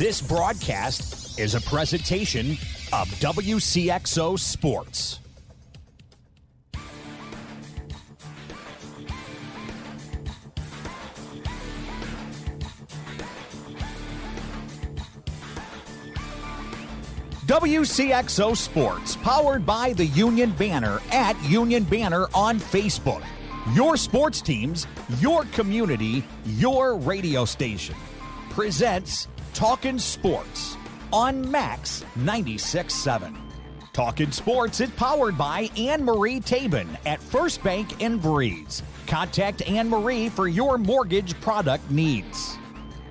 This broadcast is a presentation of Wcxo Sports. Wcxo Sports, powered by the Union Banner at Union Banner on Facebook. Your sports teams, your community, your radio station. Presents Talkin' Sports on Max 96.7. Talkin' Sports is powered by Anne-Marie Tabin at First Bank in Breeze. Contact Anne-Marie for your mortgage product needs.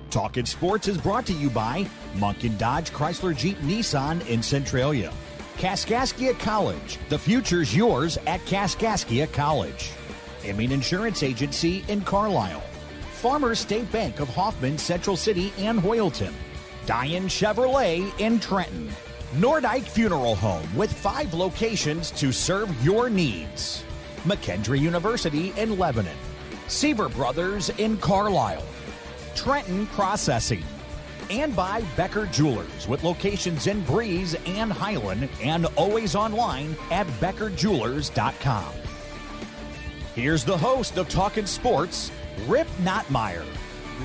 Talkin' Sports is brought to you by Munkin Dodge Chrysler Jeep Nissan in Centralia. Kaskaskia College. The future's yours at Kaskaskia College. Emin Insurance Agency in Carlisle. Farmers State Bank of Hoffman, Central City, and Hoyleton. Diane Chevrolet in Trenton. Nordike Funeral Home with 5 locations to serve your needs. McKendree University in Lebanon. Seaver Brothers in Carlisle. Trenton Processing. And by Becker Jewelers with locations in Breeze and Highland and always online at beckerjewelers.com. Here's the host of Talkin' Sports, Rip Nottmeyer.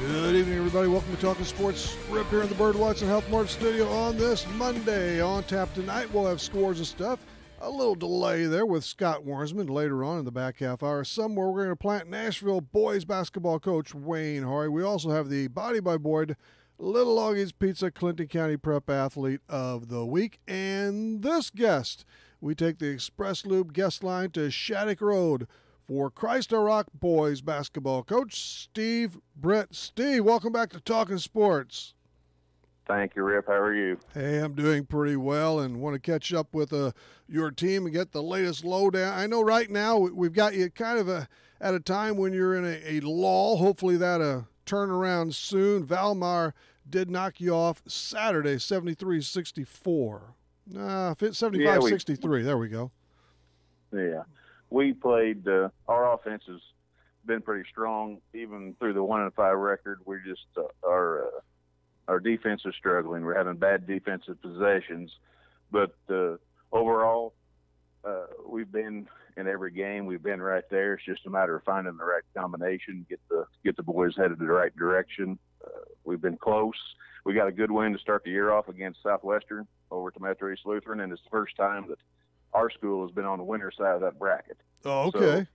Good evening, everybody. Welcome to Talkin' Sports. Rip here in the Bird Watson Health Mart studio on this Monday. On tap tonight, we'll have scores of stuff. A little delay there with Scott Warnsman later on in the back half hour. Somewhere we're going to plant Nashville boys basketball coach Wayne Horry. We also have the Body by Boyd Little Augie's Pizza Clinton County Prep Athlete of the Week. And this guest, we take the Express Loop guest line to Shattuck Road for Christ Our Rock boys basketball coach Steve Brett. Steve, welcome back to Talkin' Sports. Thank you, Rip. How are you? Hey, I'm doing pretty well and want to catch up with your team and get the latest lowdown. I know right now we've got you kind of at a time when you're in a lull. Hopefully that'll turn around soon. Valmar did knock you off Saturday, 73-64. 75-63. There we go. Yeah. We played our offense has been pretty strong, even through the 1-5 record. We're just our defense is struggling. We're having bad defensive possessions, but overall, we've been in every game. We've been right there. It's just a matter of finding the right combination, get the boys headed in the right direction. We've been close. We got a good win to start the year off against Southwestern over to Metro East Lutheran, and it's the first time that our school has been on the winner side of that bracket. Oh, okay.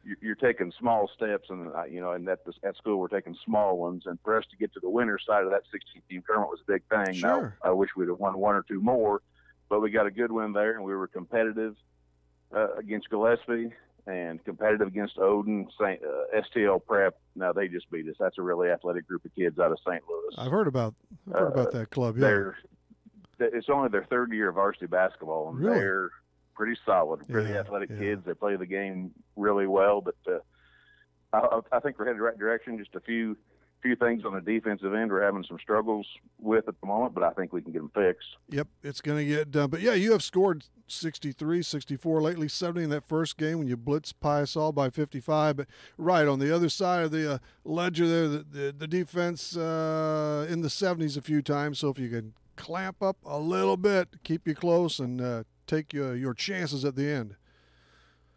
So you're taking small steps, and at school we're taking small ones. And for us to get to the winner side of that 16-team tournament was a big thing. Sure. Now I wish we'd have won one or two more, but we got a good win there, and we were competitive against Gillespie and competitive against Odin, STL Prep. Now they just beat us. That's a really athletic group of kids out of St. Louis. I've heard about that club. Yeah. It's only their third year of varsity basketball, and really? They're pretty solid, pretty athletic kids. They play the game really well, but I think we're headed the right direction. Just a few things on the defensive end we're having some struggles with at the moment, but I think we can get them fixed. Yep, it's going to get done. But, yeah, you have scored 63, 64 lately, 70 in that first game when you blitzed Piasol by 55. But, right, on the other side of the ledger there, the defense in the 70s a few times. So if you can clamp up a little bit, keep you close, and take your chances at the end.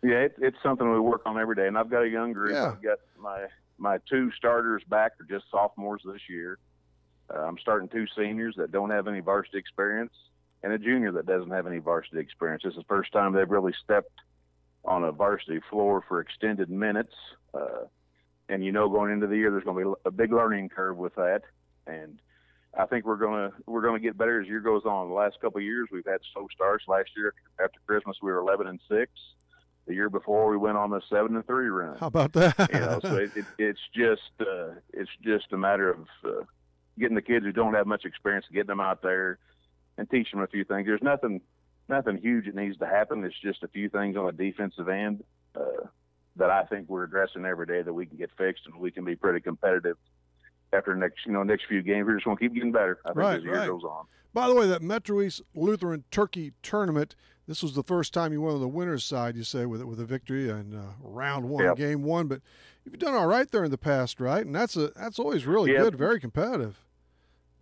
Yeah, it's something we work on every day, and I've got a young group. Yeah. I've got my 2 starters back are just sophomores this year. I'm starting 2 seniors that don't have any varsity experience and a junior that doesn't have any varsity experience. This is the first time they've really stepped on a varsity floor for extended minutes. And going into the year, there's going to be a big learning curve with that. And I think we're gonna get better as the year goes on. The last couple of years, we've had slow starts. Last year, after Christmas, we were 11-6. The year before, we went on a 7-3 run. How about that? So it's just a matter of getting the kids who don't have much experience, getting them out there, and teaching them a few things. There's nothing huge that needs to happen. It's just a few things on the defensive end that I think we're addressing every day that we can get fixed, and we can be pretty competitive after next few games. We're just going to keep getting better, I think, as the year goes on. By the way, that Metro East Lutheran Turkey tournament, this was the first time you went on the winner's side, you say, with a victory in round 1, game 1. But you've done all right there in the past, right? And that's always really good, very competitive.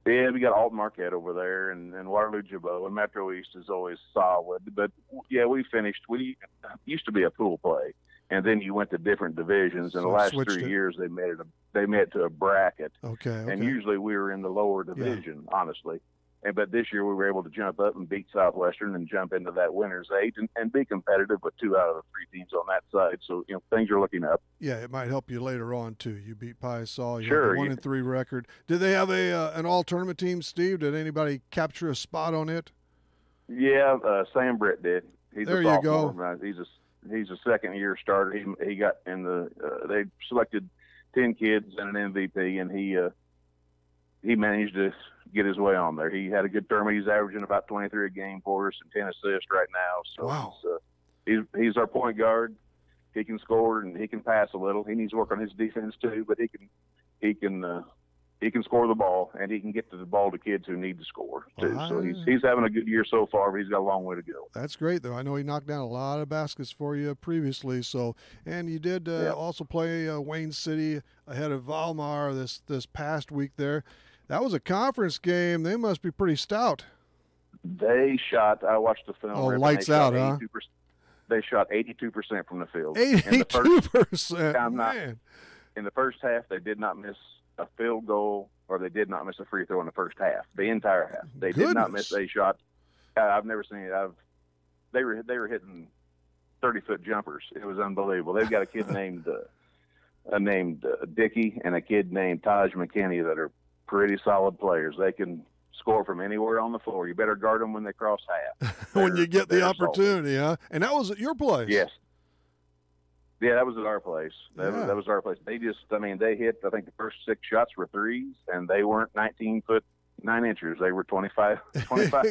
Yeah, we got Alton Marquette over there, and Waterloo Jabot, and Metro East is always solid. But yeah, we finished. We used to be a pool play, and then you went to different divisions. In the last 3 years, they made it to a bracket. Okay. And usually we were in the lower division, honestly. But this year we were able to jump up and beat Southwestern and jump into that winner's eight and be competitive with 2 out of the 3 teams on that side. So, things are looking up. Yeah, it might help you later on, too. You beat Piasaw. You sure, have a 1-3 record. Did they have an all-tournament team, Steve? Did anybody capture a spot on it? Yeah, Sam Britt did. He's there a sophomore. You go. He's a second-year starter. He got in the they selected 10 kids and an MVP, and he managed to get his way on there. He had a good tournament. He's averaging about 23 a game for us and 10 assists right now. So wow. He's our point guard. He can score and he can pass a little. He needs to work on his defense too, but he can score the ball, and he can get to the ball to kids who need to score too. So he's having a good year so far, but he's got a long way to go. That's great, though. I know he knocked down a lot of baskets for you previously. So, and you did also play Wayne City ahead of Valmar this past week there. That was a conference game. They must be pretty stout. They shot. I watched the film. Oh, lights out, huh? They shot 82% from the field. 82%. Man. In the first half, they did not miss a field goal, or they did not miss a free throw in the first half. The entire half, they did not miss a shot. I've never seen it. They were hitting 30-foot jumpers. It was unbelievable. They've got a kid named Dickey and a kid named Taj McKinney that are pretty solid players. They can score from anywhere on the floor. You better guard them when they cross half. When you get the opportunity, huh? And that was at your place. Yes. Yeah, that was at our place. That was our place. They hit, I think the first 6 shots were threes, and they weren't 19 foot 9 inches. They were 25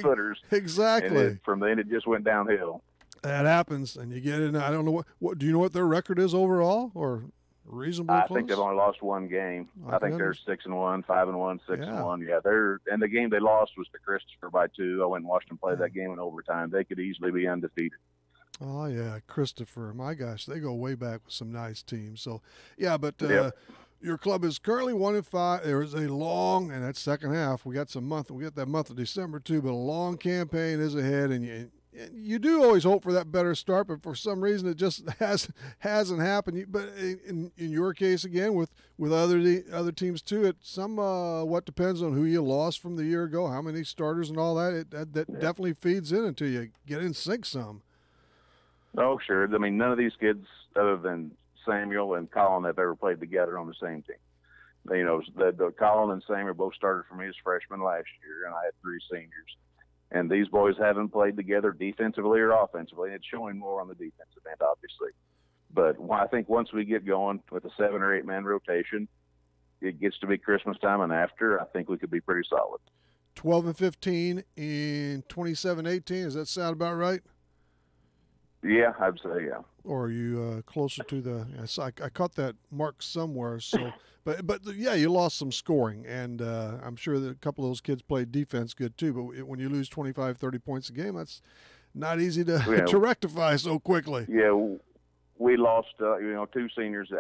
footers. Exactly. And from then it just went downhill. That happens, and you get in. I don't know what do you know what their record is overall, or reasonably close? I think they've only lost 1 game. I think they're 6-1, 5-1, 6-1. Yeah, and the game they lost was to Christopher by 2. I went and watched them play that game in overtime. They could easily be undefeated. Oh yeah, Christopher. My gosh, they go way back with some nice teams. So, yeah, but your club is currently 1-5. There is a long, and that's second half. We got that month of December too, but a long campaign is ahead, and you do always hope for that better start, but for some reason it just hasn't happened. But in your case, again, with other teams too, what depends on who you lost from the year ago, how many starters and all that. That definitely feeds in until you get in sync some. Oh, sure. I mean, none of these kids, other than Samuel and Colin, have ever played together on the same team. The Colin and Samuel both started for me as freshmen last year, and I had 3 seniors. And these boys haven't played together defensively or offensively. It's showing more on the defensive end, obviously. But I think once we get going with a 7 or 8 man rotation, it gets to be Christmas time and after, I think we could be pretty solid. 12-15 in 27-18. Does that sound about right? Yeah, I'd say yeah. Or are you closer to the? I caught that mark somewhere. So, but yeah, you lost some scoring, and I'm sure that a couple of those kids played defense good too. But when you lose 25, 30 points a game, that's not easy to rectify so quickly. Yeah, we lost 2 seniors that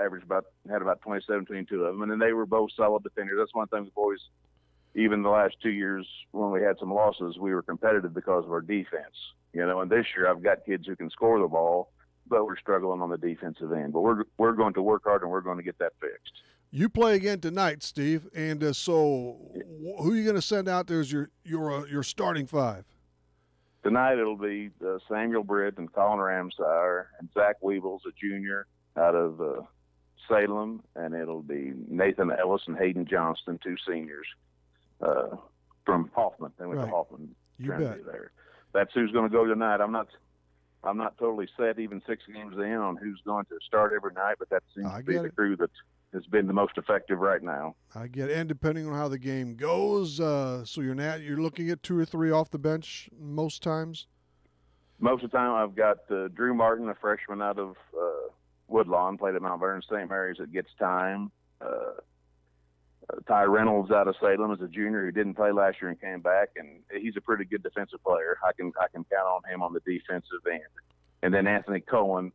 had about 27 between 2 of them, and then they were both solid defenders. That's one thing the boys. Even the last 2 years when we had some losses, we were competitive because of our defense. And this year I've got kids who can score the ball, but we're struggling on the defensive end. But we're going to work hard, and we're going to get that fixed. You play again tonight, Steve, and so who are you going to send out there as your starting 5? Tonight it'll be Samuel Britt and Colin Ramsire and Zach Weebles, a junior out of Salem, and it'll be Nathan Ellis and Hayden Johnston, 2 seniors from Hoffman. They went to Hoffman. You bet. There. That's who's going to go tonight. I'm not totally set even 6 games in on who's going to start every night, but that seems to be the crew that has been the most effective right now. I get it. And depending on how the game goes, so you're looking at 2 or 3 off the bench most times? Most of the time I've got Drew Martin, a freshman out of Woodlawn, played at Mount Vernon St. Mary's that gets time. Ty Reynolds out of Salem is a junior who didn't play last year and came back, and he's a pretty good defensive player. I can count on him on the defensive end. And then Anthony Cohen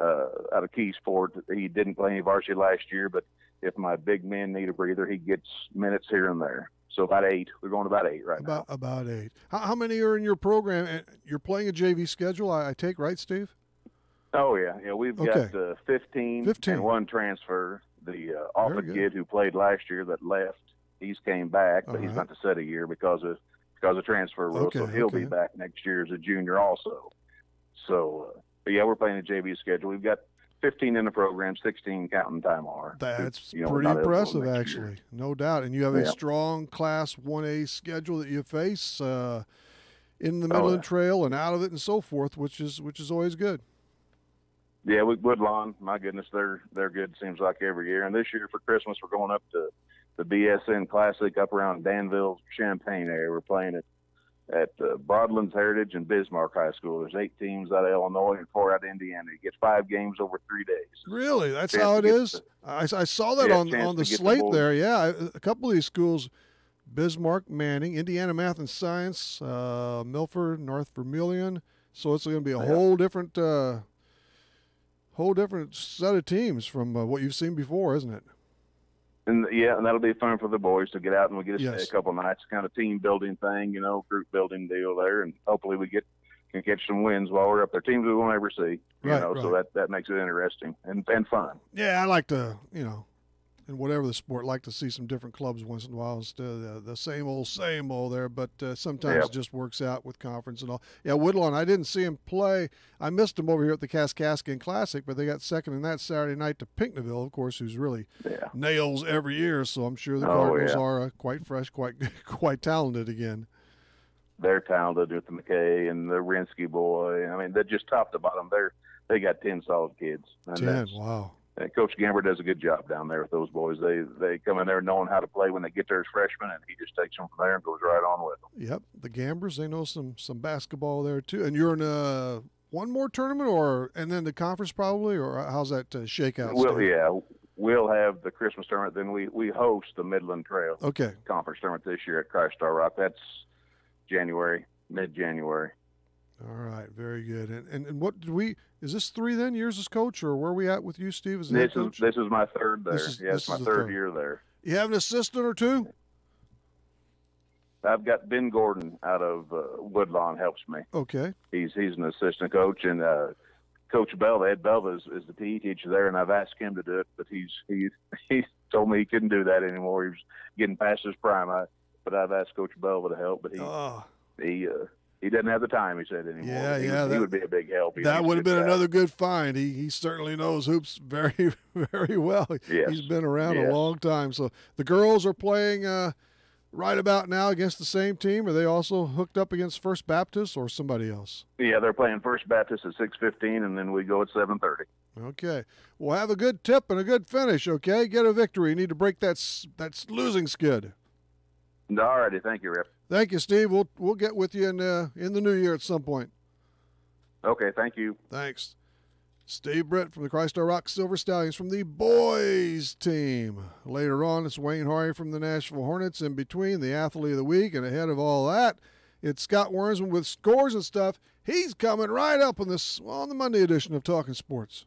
out of Keysport, he didn't play any varsity last year, but if my big men need a breather, he gets minutes here and there. So about 8. We're going about 8 right now. About 8. How many are in your program? And you're playing a JV schedule, I take, right, Steve? Oh, yeah. Yeah, we've got 15 and one transfer. The Alpha kid who played last year that left, he's came back, but he's not to set a year because of transfer rules. So he'll be back next year as a junior also. So, but yeah, we're playing a JV schedule. We've got 15 in the program, 16 counting time R. That's pretty impressive, actually, no doubt. And you have a strong Class 1A schedule that you face in the Midland Trail and out of it and so forth, which is always good. Yeah, Woodlawn, my goodness, they're good. Seems like every year. And this year for Christmas, we're going up to the BSN Classic up around Danville, Champaign area. We're playing at Broadlands Heritage and Bismarck High School. There's 8 teams out of Illinois and 4 out of Indiana. You get 5 games over 3 days. Really? That's how it is? I saw that on the slate there. Yeah, a couple of these schools, Bismarck, Manning, Indiana Math and Science, Milford, North Vermilion. So it's going to be a whole different set of teams from what you've seen before, isn't it? And that'll be fun for the boys to get out and we get to stay a couple nights, kind of team building thing, group building deal there, and hopefully we can catch some wins while we're up there. Teams we won't ever see, so that makes it interesting and fun. Yeah, I like to, in whatever the sport, like to see some different clubs once in a while instead of the same old there, but sometimes it just works out with conference and all. Yeah, Woodlawn, I didn't see him play. I missed him over here at the Kaskaskin Classic, but they got second in that Saturday night to Pinckneyville, of course, who's really nails every year, so I'm sure the Cardinals are quite fresh, quite talented again. They're talented with the McKay and the Rinsky boy. I mean, they're just top to bottom. They got 10 solid kids. And 10, wow. And Coach Gamber does a good job down there with those boys. They come in there knowing how to play when they get there as freshmen, and he just takes them from there and goes right on with them. Yep, the Gambers, they know some basketball there too. And you're in one more tournament, and then the conference probably, or how's that shake out? We'll have the Christmas tournament. Then we host the Midland Trail conference tournament this year at Christ Star Rock. That's mid-January. All right, very good. And what is this 3 then years as coach, or where are we at with you, Steve? As this is my third there. It's my third year there. You have an assistant or two? I've got Ben Gordon out of Woodlawn helps me. Okay. He's an assistant coach, and Coach Belva, Ed Belva is the PE teacher there, and I've asked him to do it, but he told me he couldn't do that anymore. He was getting past his prime. But I've asked Coach Belva to help, but he doesn't have the time, he said, anymore. He would be a big help. That would have been another good find. He certainly knows hoops very, very well. Yes. He's been around a long time. So the girls are playing right about now against the same team. Are they also hooked up against First Baptist or somebody else? Yeah, they're playing First Baptist at 6:15, and then we go at 7:30. Okay. Well, have a good tip and a good finish, okay? Get a victory. You need to break that losing skid. All righty. Thank you, Rip. Thank you, Steve. We'll get with you in the new year at some point. Okay, thank you. Thanks. Steve Britt from the Christ Star Rock Silver Stallions from the boys team. Later on, it's Wayne Horry from the Nashville Hornets. In between, the athlete of the week, and ahead of all that, it's Scott Wornsman with scores and stuff. He's coming right up on the Monday edition of Talkin' Sports.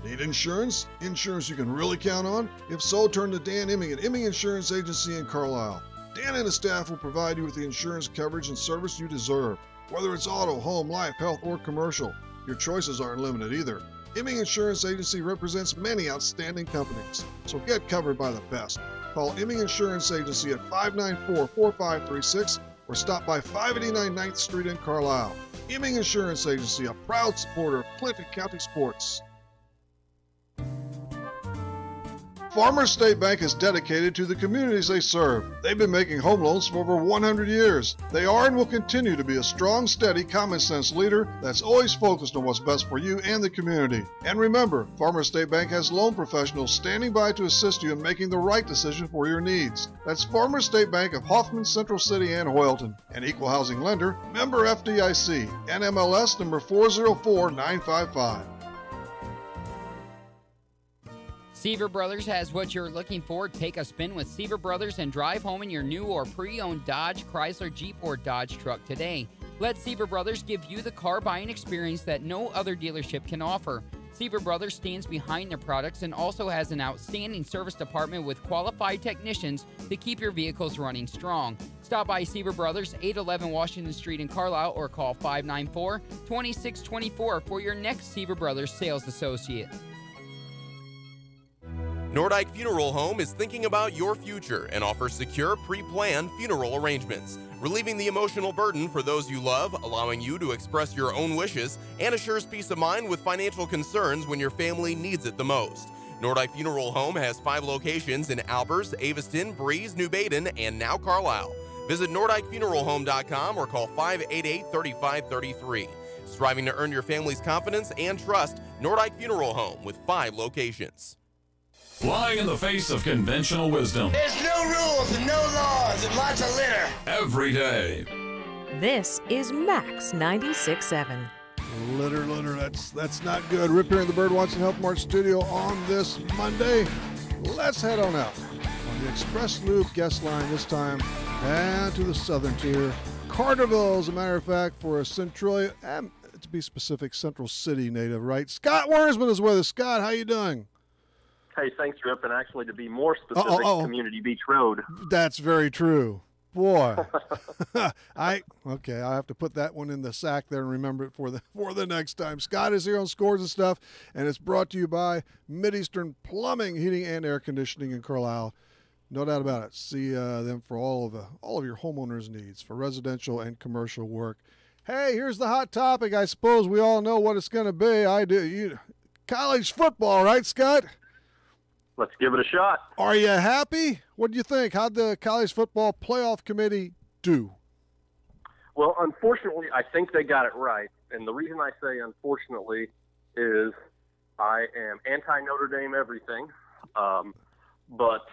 Need insurance? Insurance you can really count on? If so, turn to Dan Imming at Imming Insurance Agency in Carlisle. Dan and his staff will provide you with the insurance coverage and service you deserve. Whether it's auto, home, life, health, or commercial, your choices aren't limited either. Imming Insurance Agency represents many outstanding companies, so get covered by the best. Call Imming Insurance Agency at 594-4536 or stop by 589 9th Street in Carlisle. Imming Insurance Agency, a proud supporter of Clinton County sports. Farmers State Bank is dedicated to the communities they serve. They've been making home loans for over 100 years. They are and will continue to be a strong, steady, common-sense leader that's always focused on what's best for you and the community. And remember, Farmers State Bank has loan professionals standing by to assist you in making the right decision for your needs. That's Farmers State Bank of Hoffman, Central City, and Hoyleton. An equal housing lender, member FDIC, NMLS number 404955. Seaver Brothers has what you're looking for. Take a spin with Seaver Brothers and drive home in your new or pre-owned Dodge, Chrysler, Jeep, or Dodge truck today. Let Seaver Brothers give you the car buying experience that no other dealership can offer. Seaver Brothers stands behind their products and also has an outstanding service department with qualified technicians to keep your vehicles running strong. Stop by Seaver Brothers, 811 Washington Street in Carlisle, or call 594-2624 for your next Seaver Brothers sales associate. Nordyke Funeral Home is thinking about your future and offers secure, pre-planned funeral arrangements, relieving the emotional burden for those you love, allowing you to express your own wishes, and assures peace of mind with financial concerns when your family needs it the most. Nordyke Funeral Home has 5 locations in Albers, Aveston, Breeze, New Baden, and now Carlisle. Visit NordykeFuneralHome.com or call 588-3533. Striving to earn your family's confidence and trust, Nordyke Funeral Home with 5 locations. Flying in the face of conventional wisdom. There's no rules and no laws and lots of litter. Every day. This is Max 96.7. Litter, that's not good. Rip here in the Birdwatch and Health Mart studio on this Monday. Let's head on out on the Express Loop guest line this time and to the southern tier. Carterville, as a matter of fact, for a Centralia, and to be specific, Central City native, right? Scott Wormsman is with us. Scott, how you doing? Hey, thanks, Rip. And actually, to be more specific, Community Beach Road. That's very true. Boy, I have to put that one in the sack there and remember it for the next time. Scott is here on Scores and Stuff, and it's brought to you by Mideastern Plumbing, Heating, and Air Conditioning in Carlisle. No doubt about it. See them for all of your homeowners' needs for residential and commercial work. Hey, here's the hot topic. I suppose we all know what it's going to be. I do. College football, right, Scott? Let's give it a shot. Are you happy? What do you think? How'd the College Football Playoff Committee do? Well, unfortunately, I think they got it right. And the reason I say unfortunately is I am anti-Notre Dame everything. But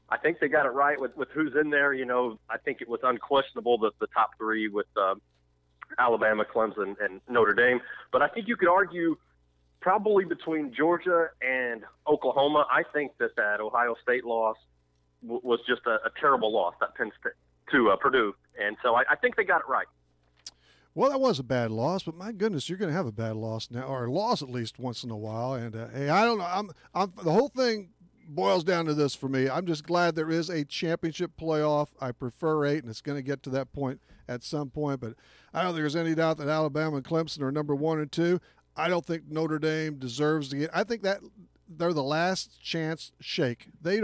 I think they got it right with who's in there. You know, I think it was unquestionable that the top 3 with Alabama, Clemson, and Notre Dame. But I think you could argue probably between Georgia and Oklahoma. I think that Ohio State loss was just a terrible loss, that Penn State to Purdue. And so I think they got it right. Well, that was a bad loss, but my goodness, you're going to have a bad loss now, or a loss at least once in a while. And hey, I don't know. I'm the whole thing boils down to this for me. I'm just glad there is a championship playoff. I prefer 8, and it's going to get to that point at some point. But I don't think there's any doubt that Alabama and Clemson are number 1 and 2. I don't think Notre Dame deserves to get. I think that they're the last chance shake. They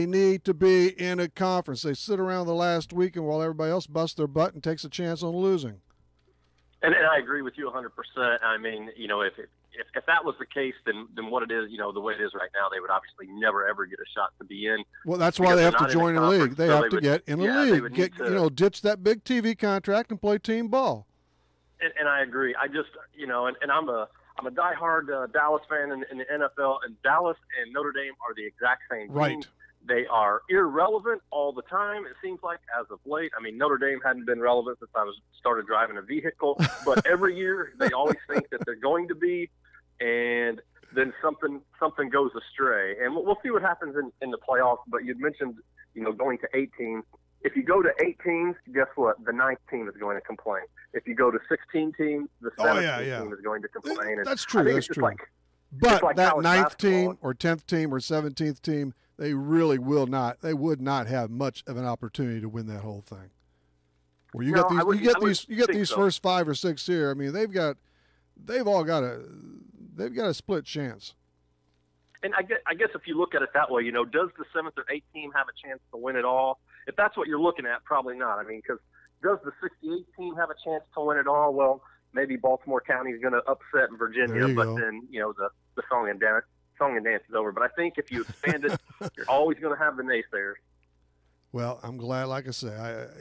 need to be in a conference. They sit around the last weekend while everybody else busts their butt and takes a chance on losing. And I agree with you 100%. I mean, you know, if that was the case, then what it is, you know, the way it is right now, they would obviously never ever get a shot to be in. Well, that's why they have to join a league. They have to get in a league. Ditch that big TV contract and play team ball. And I agree. I just, you know, and I'm a diehard Dallas fan in the NFL, and Dallas and Notre Dame are the exact same team. Right. They are irrelevant all the time, it seems like, as of late. I mean, Notre Dame hadn't been relevant since I started driving a vehicle, but every year they always think that they're going to be, and then something goes astray. And we'll see what happens in the playoffs, but you'd mentioned, you know, going to 8 teams. If you go to 8 teams, guess what? The 9th team is going to complain. If you go to 16 teams, the 17th team is going to complain. That's true. That's true. But that 9th team or 10th team or 17th team, they really would not have much of an opportunity to win that whole thing. Where you get these first 5 or 6 here. I mean, they've got a split chance. And I guess if you look at it that way, you know, does the 7th or 8th team have a chance to win it all? If that's what you're looking at, probably not. I mean, because does the 68th team have a chance to win it all? Well, maybe Baltimore County is going to upset Virginia, but then, you know, the song and dance is over. But I think if you expand it, you're always going to have the naysayers. Well, I'm glad, like I say,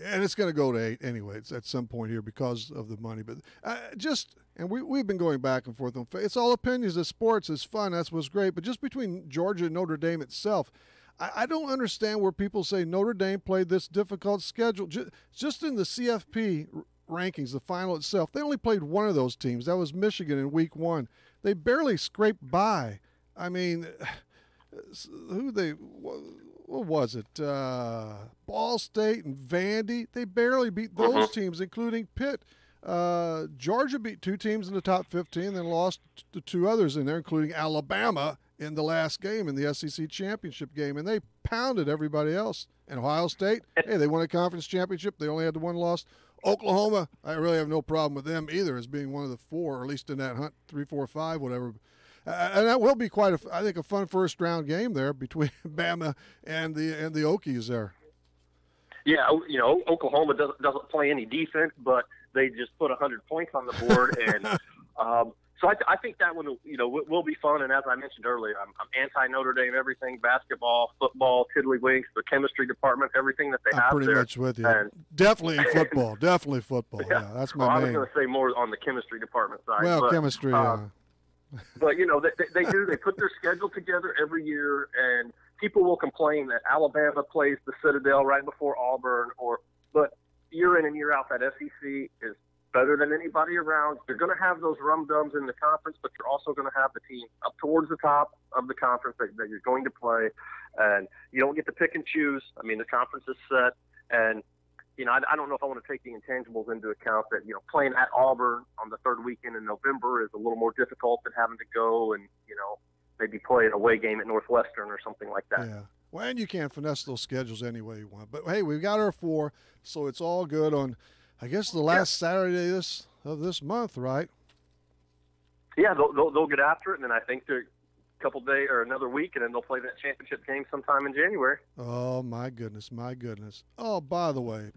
and it's going to go to 8 anyway. It's at some point here because of the money. But and we've been going back and forth on. It's all opinions. The sports is fun. That's what's great. But just between Georgia and Notre Dame itself, I don't understand where people say Notre Dame played this difficult schedule. Just in the CFP rankings, the final itself, they only played one of those teams. That was Michigan in week 1. They barely scraped by. I mean, what was it? Ball State and Vandy. They barely beat those teams, including Pitt. Georgia beat 2 teams in the top 15, then lost to 2 others in there, including Alabama in the last game in the SEC championship game, and they pounded everybody else. And Ohio State, hey, they won a conference championship. They only had the 1 loss. Oklahoma, I really have no problem with them either as being one of the 4, or at least in that hunt, 3, 4, 5, whatever. And that will be quite I think, a fun first-round game there between Bama and the Okies there. Yeah, Oklahoma doesn't play any defense, but they just put 100 points on the board, and so I think that one, will be fun. And as I mentioned earlier, I'm anti Notre Dame, everything, basketball, football, tiddlywinks, the chemistry department, everything that they have pretty there. Much with you. And, definitely football. Definitely football. Yeah, that's my I main. was going to say more on the chemistry department side. Well, chemistry. But they do. They put their schedule together every year, and people will complain that Alabama plays the Citadel right before Auburn, but year in and year out, that SEC is better than anybody around. They're going to have those rum-dums in the conference, but you're also going to have the team up towards the top of the conference that you're going to play, and you don't get to pick and choose. I mean, the conference is set, and I don't know if I want to take the intangibles into account that, playing at Auburn on the 3rd weekend in November is a little more difficult than having to go and, maybe play an away game at Northwestern or something like that. Yeah. Well, and you can't finesse those schedules any way you want. But, hey, we've got our 4, so it's all good on, I guess, the last Saturday of this month, right? Yeah, they'll get after it, and then I think they're a couple days or another week, and then they'll play that championship game sometime in January. Oh, my goodness, my goodness. Oh, by the way,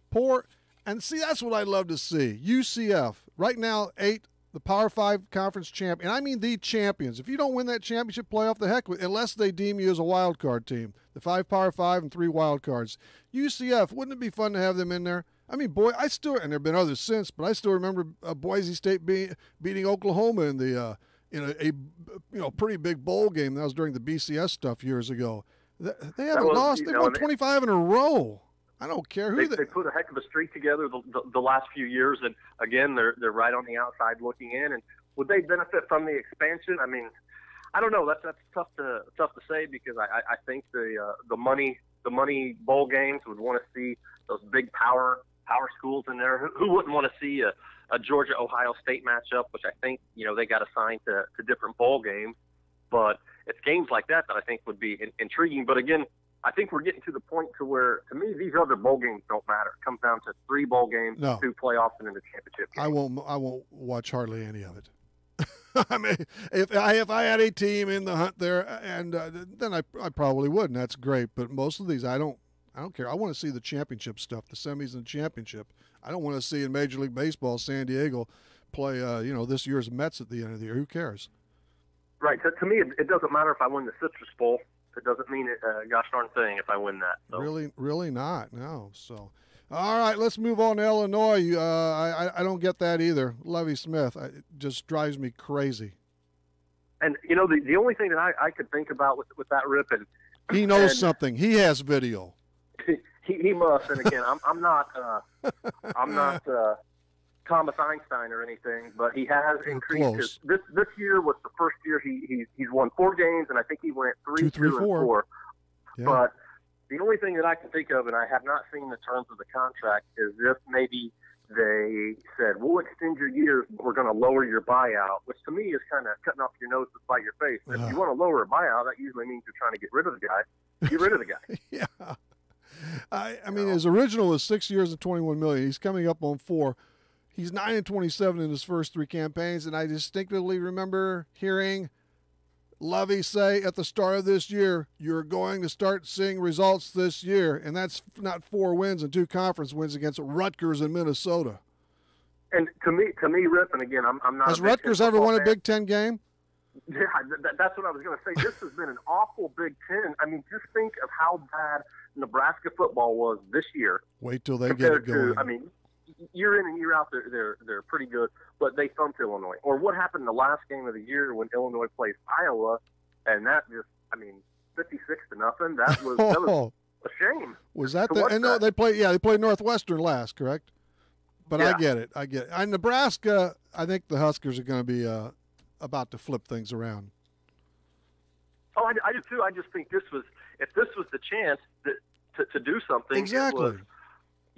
and see, that's what I'd love to see. UCF, right now, 8, the Power 5 conference champion. I mean the champions. If you don't win that championship playoff, the heck with, unless they deem you as a wild card team. The 5 Power 5 and 3 wild cards. UCF, wouldn't it be fun to have them in there? I mean, boy, and there have been others since, but I still remember Boise State beating Oklahoma in the in a pretty big bowl game. That was during the BCS stuff years ago. They haven't lost. They've won 25 in a row. I don't care who they put a heck of a streak together the last few years, and again, they're right on the outside looking in. And would they benefit from the expansion? I mean, I don't know. That's tough to say because I think the money bowl games would want to see those big power schools in there. Who wouldn't want to see a Georgia Ohio State matchup, which I think they got assigned to different bowl games, but it's games like that I think would be intriguing. But again, I think we're getting to the point to where, to me, these other bowl games don't matter. It comes down to 3 bowl games, 2 playoffs, and then the championship game. I won't watch hardly any of it. I mean, if I had a team in the hunt there, and then I probably would, and that's great. But most of these, I don't care. I want to see the championship stuff, the semis and the championship. I don't want to see in Major League Baseball San Diego play, this year's Mets at the end of the year. Who cares? Right. To me, it doesn't matter if I win the Citrus Bowl. It doesn't mean gosh darn thing if I win that. So. Really not. No. So, all right, let's move on to Illinois. I don't get that either. Lovie Smith, it just drives me crazy. And the only thing that I could think about with that Rip, and he knows something. He has video. He must. And again, I'm not Thomas Einstein or anything, but he has increased his. This year was the first year he's won 4 games, and I think he went 3, 2, and 4. Yeah. But the only thing that I can think of, and I have not seen the terms of the contract, is if maybe they said, we'll extend your years, but we're going to lower your buyout, which to me is kind of cutting off your nose to spite your face. If you want to lower a buyout, that usually means you're trying to get rid of the guy. Get rid of the guy. Yeah. I mean, his original was 6 years and $21 million. He's coming up on 4. He's 9-27 in his first 3 campaigns, and I distinctly remember hearing Lovie say at the start of this year, you're going to start seeing results this year, and that's not 4 wins and 2 conference wins against Rutgers in Minnesota. And to me, Rip, and again, I'm not. Has Rutgers ever won a Big Ten game? Yeah, that's what I was going to say. This has been an awful Big Ten. I mean, just think of how bad Nebraska football was this year. Wait till they get it going. I mean, year in and year out, they're pretty good, but they thumped Illinois. Or what happened in the last game of the year when Illinois plays Iowa, and that just, 56-0. That was a shame. Was that the? And no, they played Northwestern last, correct? But yeah. I get it. And Nebraska, I think the Huskers are going to be about to flip things around. Oh, I do too. I just think if this was the chance to do something. Exactly.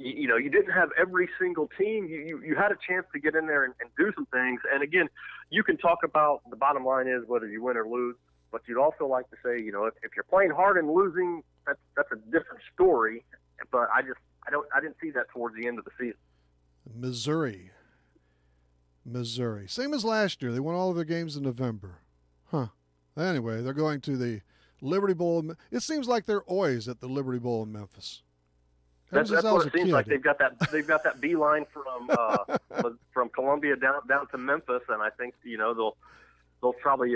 you didn't have every single team. You had a chance to get in there and do some things. And again, you can talk about the bottom line is whether you win or lose, but you'd also like to say, if you're playing hard and losing, that's a different story. But I didn't see that towards the end of the season. Missouri. Same as last year. They won all of their games in November. Huh. Anyway, they're going to the Liberty Bowl. It seems like they're always at the Liberty Bowl in Memphis. That's what it seems like. They've got that beeline from Columbia down to Memphis, and I think they'll probably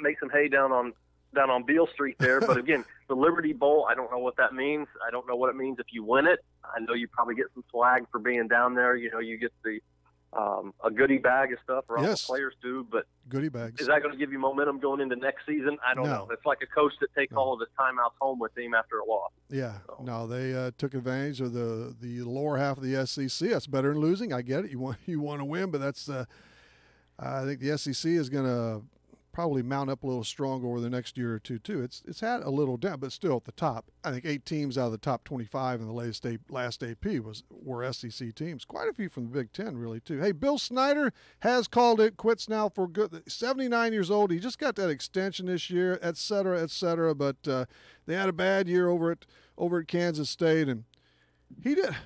make some hay down on Beale Street there. But again, the Liberty Bowl, I don't know what that means. I don't know what it means if you win it. I know you probably get some swag for being down there. You get the a goodie bag of stuff, or all the players do. But goodie bags. Is that going to give you momentum going into next season? I don't know. It's like a coach that takes all of his timeouts home with him after a loss. Yeah. So. No, they took advantage of the lower half of the SEC. That's better than losing. I get it. You want to win, but that's I think the SEC is going to probably mount up a little stronger over the next year or two too. It's had a little down, but still at the top. I think 8 teams out of the top 25 in the last AP were SEC teams. Quite a few from the Big Ten, really too. Hey, Bill Snyder has called it quits now for good. 79 years old. He just got that extension this year, et cetera, et cetera. But they had a bad year over at Kansas State, and he did.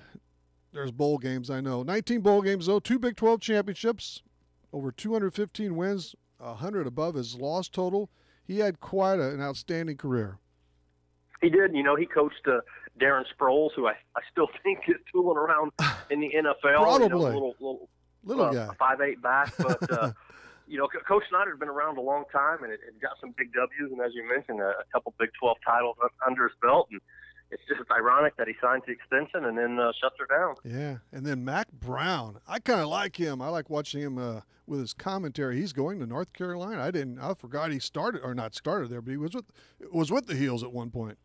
There's bowl games, I know. 19 bowl games though, 2 Big 12 championships, over 215 wins. 100 above his loss total. He had quite an outstanding career. He did. He coached Darren Sproles, who I still think is tooling around in the NFL. Probably. Little guy. 5'8" back. But, Coach Snyder's been around a long time and it got some big W's. And as you mentioned, a couple Big 12 titles under his belt. And it's just ironic that he signs the extension and then shuts her down. Yeah, and then Mac Brown. I kind of like him. I like watching him with his commentary. He's going to North Carolina. I forgot he not started there, but he was with the Heels at one point.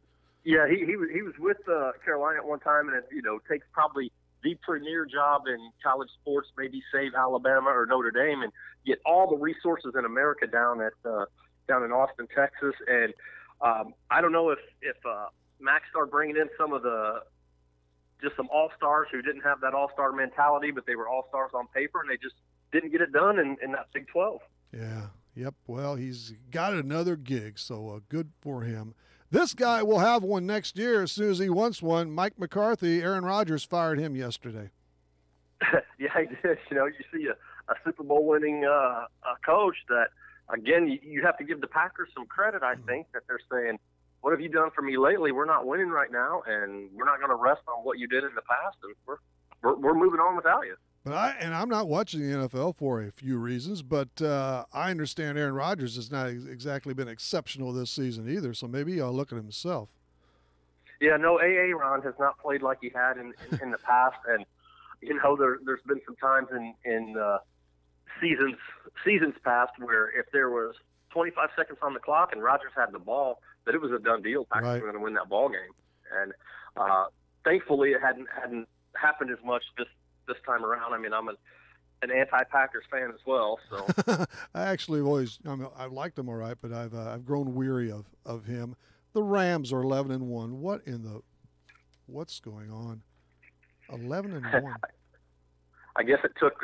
Yeah, he was with Carolina at one time, and it takes probably the premier job in college sports, maybe save Alabama or Notre Dame, and get all the resources in America down in Austin, Texas. And I don't know if Max started bringing in some all-stars who didn't have that all-star mentality, but they were all-stars on paper, and they just didn't get it done in that Big 12. Yeah, yep. Well, he's got another gig, so good for him. This guy will have one next year as soon as he wants one. Mike McCarthy, Aaron Rodgers fired him yesterday. Yeah, he did. You see a Super Bowl winning coach that, again, you have to give the Packers some credit, I think, that they're saying, what have you done for me lately? We're not winning right now, and we're not going to rest on what you did in the past, and we're moving on without you. But I'm not watching the NFL for a few reasons, but I understand Aaron Rodgers has not exactly been exceptional this season either, so maybe I'll look at himself. Yeah, no, Aaron has not played like he had in the past, and there's been some times in seasons past where if there was 25 seconds on the clock and Rodgers had the ball, that it was a done deal. Packers were going to win that ball game, and thankfully it hadn't happened as much this time around. I mean, I'm an anti-Packers fan as well. So I actually I've liked him all right, but I've grown weary of him. The Rams are 11-1. What's going on? 11-1. I guess it took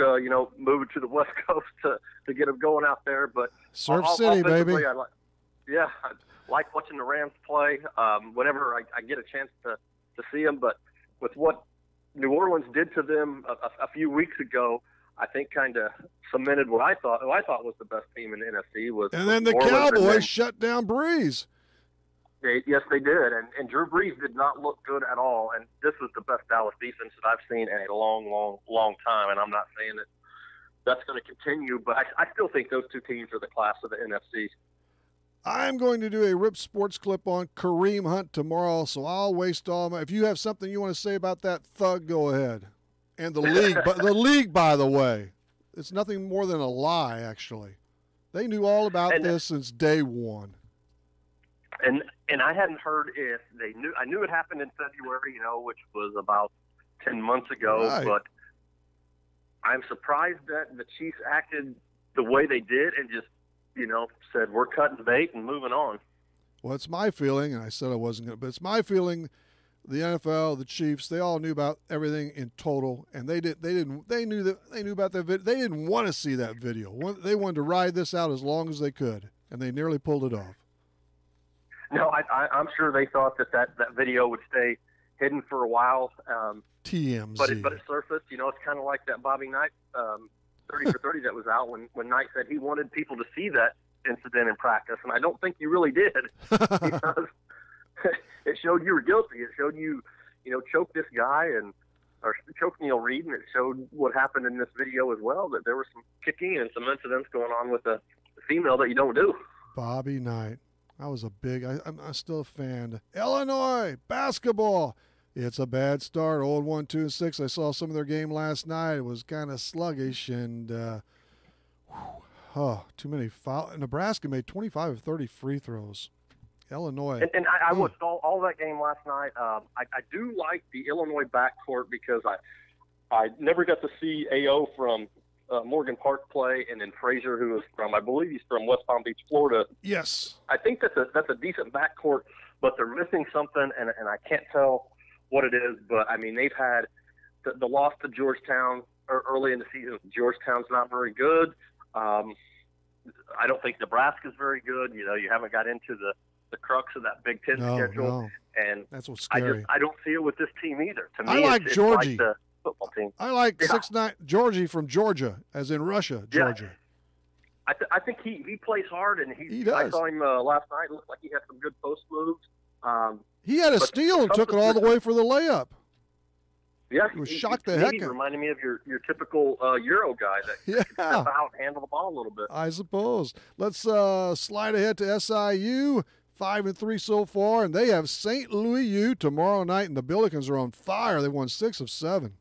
moving to the West Coast to get them going out there, but Surf City, baby. I like watching the Rams play. Whenever I get a chance to see them, but with what New Orleans did to them a few weeks ago, I think kind of cemented what I thought was the best team in the NFC was. And then the Cowboys shut down Breeze. Yes, they did, and Drew Brees did not look good at all. And this was the best Dallas defense that I've seen in a long, long, long time. And I'm not saying that that's going to continue, but I still think those two teams are the class of the NFC. I'm going to do a Rip Sports clip on Kareem Hunt tomorrow, so I'll waste all my. If you have something you want to say about that thug, go ahead. And the league, but the league, by the way, it's nothing more than a lie. Actually, they knew all about this since day one. And I hadn't heard if they knew. I knew it happened in February, which was about 10 months ago. Right. But I'm surprised that the Chiefs acted the way they did and just, said we're cutting bait and moving on. Well, it's my feeling, and I said I wasn't going to, but it's my feeling the NFL, the Chiefs, they all knew about everything in total, and they knew about that video. They didn't want to see that video. They wanted to ride this out as long as they could, and they nearly pulled it off. No, I'm sure they thought that video would stay hidden for a while. TMZ. But it surfaced. It's kind of like that Bobby Knight 30 for 30 that was out when Knight said he wanted people to see that incident in practice, and I don't think you really did because it showed you were guilty. It showed you choke this guy or choke Neil Reed, and it showed what happened in this video as well, that there was some kicking and some incidents going on with the female that you don't do. Bobby Knight. I was I'm still a fan. Illinois basketball. It's a bad start. Old 1-2-6. I saw some of their game last night. It was kind of sluggish and too many fouls. Nebraska made 25 of 30 free throws. Illinois. And I watched all that game last night. I do like the Illinois backcourt because I never got to see AO from Morgan Park play, and then Frazier, who is I believe he's from West Palm Beach, Florida. Yes. I think that's a decent backcourt, but they're missing something, and I can't tell what it is. But, I mean, they've had the loss to Georgetown early in the season. Georgetown's not very good. I don't think Nebraska's very good. You haven't got into the crux of that Big Ten schedule. No. And that's what's scary. I don't see it with this team either. To me, I like Georgie. It's like the football team. I like 6'9" Georgie from Georgia, as in Russia, Georgia. Yeah. I think he plays hard, and he does. I saw him last night. It looked like he had some good post moves. He had a steal and took it all the way for the layup. Yeah, he was shocked the heck out. Reminded me of your typical Euro guy that can step out and handle the ball a little bit. I suppose. Let's slide ahead to SIU. 5-3 so far, and they have St. Louis U tomorrow night, and the Billikens are on fire. They won 6 of 7.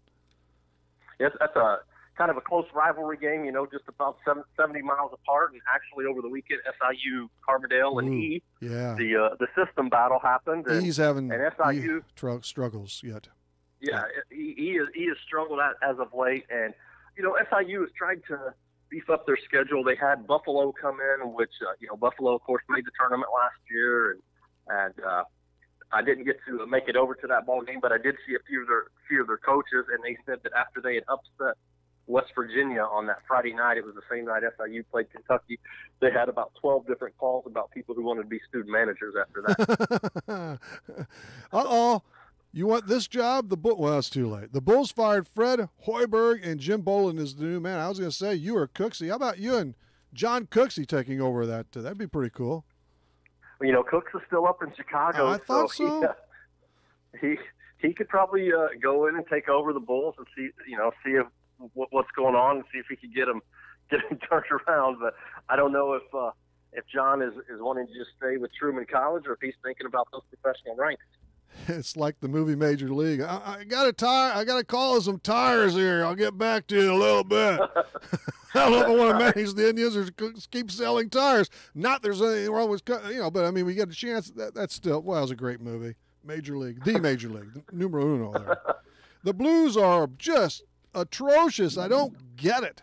Yes, that's a kind of a close rivalry game, just about 70 miles apart. And actually, over the weekend, SIU, Carbondale, and the system battle happened. And, he's having and SIU struggles yet. Yeah, he has struggled as of late, and SIU has tried to beef up their schedule. They had Buffalo come in, which Buffalo, of course, made the tournament last year, and I didn't get to make it over to that ball game, but I did see a few of their coaches, and they said that after they had upset West Virginia on that Friday night, it was the same night SIU played Kentucky, they had about 12 different calls about people who wanted to be student managers after that. Uh-oh. You want this job? Well, it's too late. The Bulls fired Fred Hoiberg, and Jim Boland is the new man. I was going to say, you or Cooksey. How about you and John Cooksey taking over that? That'd be pretty cool. Well, Cooks is still up in Chicago. I thought so. He could probably go in and take over the Bulls and see if what's going on and see if he could get him turned around. But I don't know if John is wanting to just stay with Truman College or if he's thinking about those professional ranks. It's like the movie Major League. I got to call some tires here. I'll get back to you in a little bit. I don't know if I want to manage the Indians or keep selling tires. Not there's anything wrong with, but I mean, we get a chance. That's still, well, it was a great movie. Major League, the Major League, numero uno there. The Blues are just atrocious. I don't get it.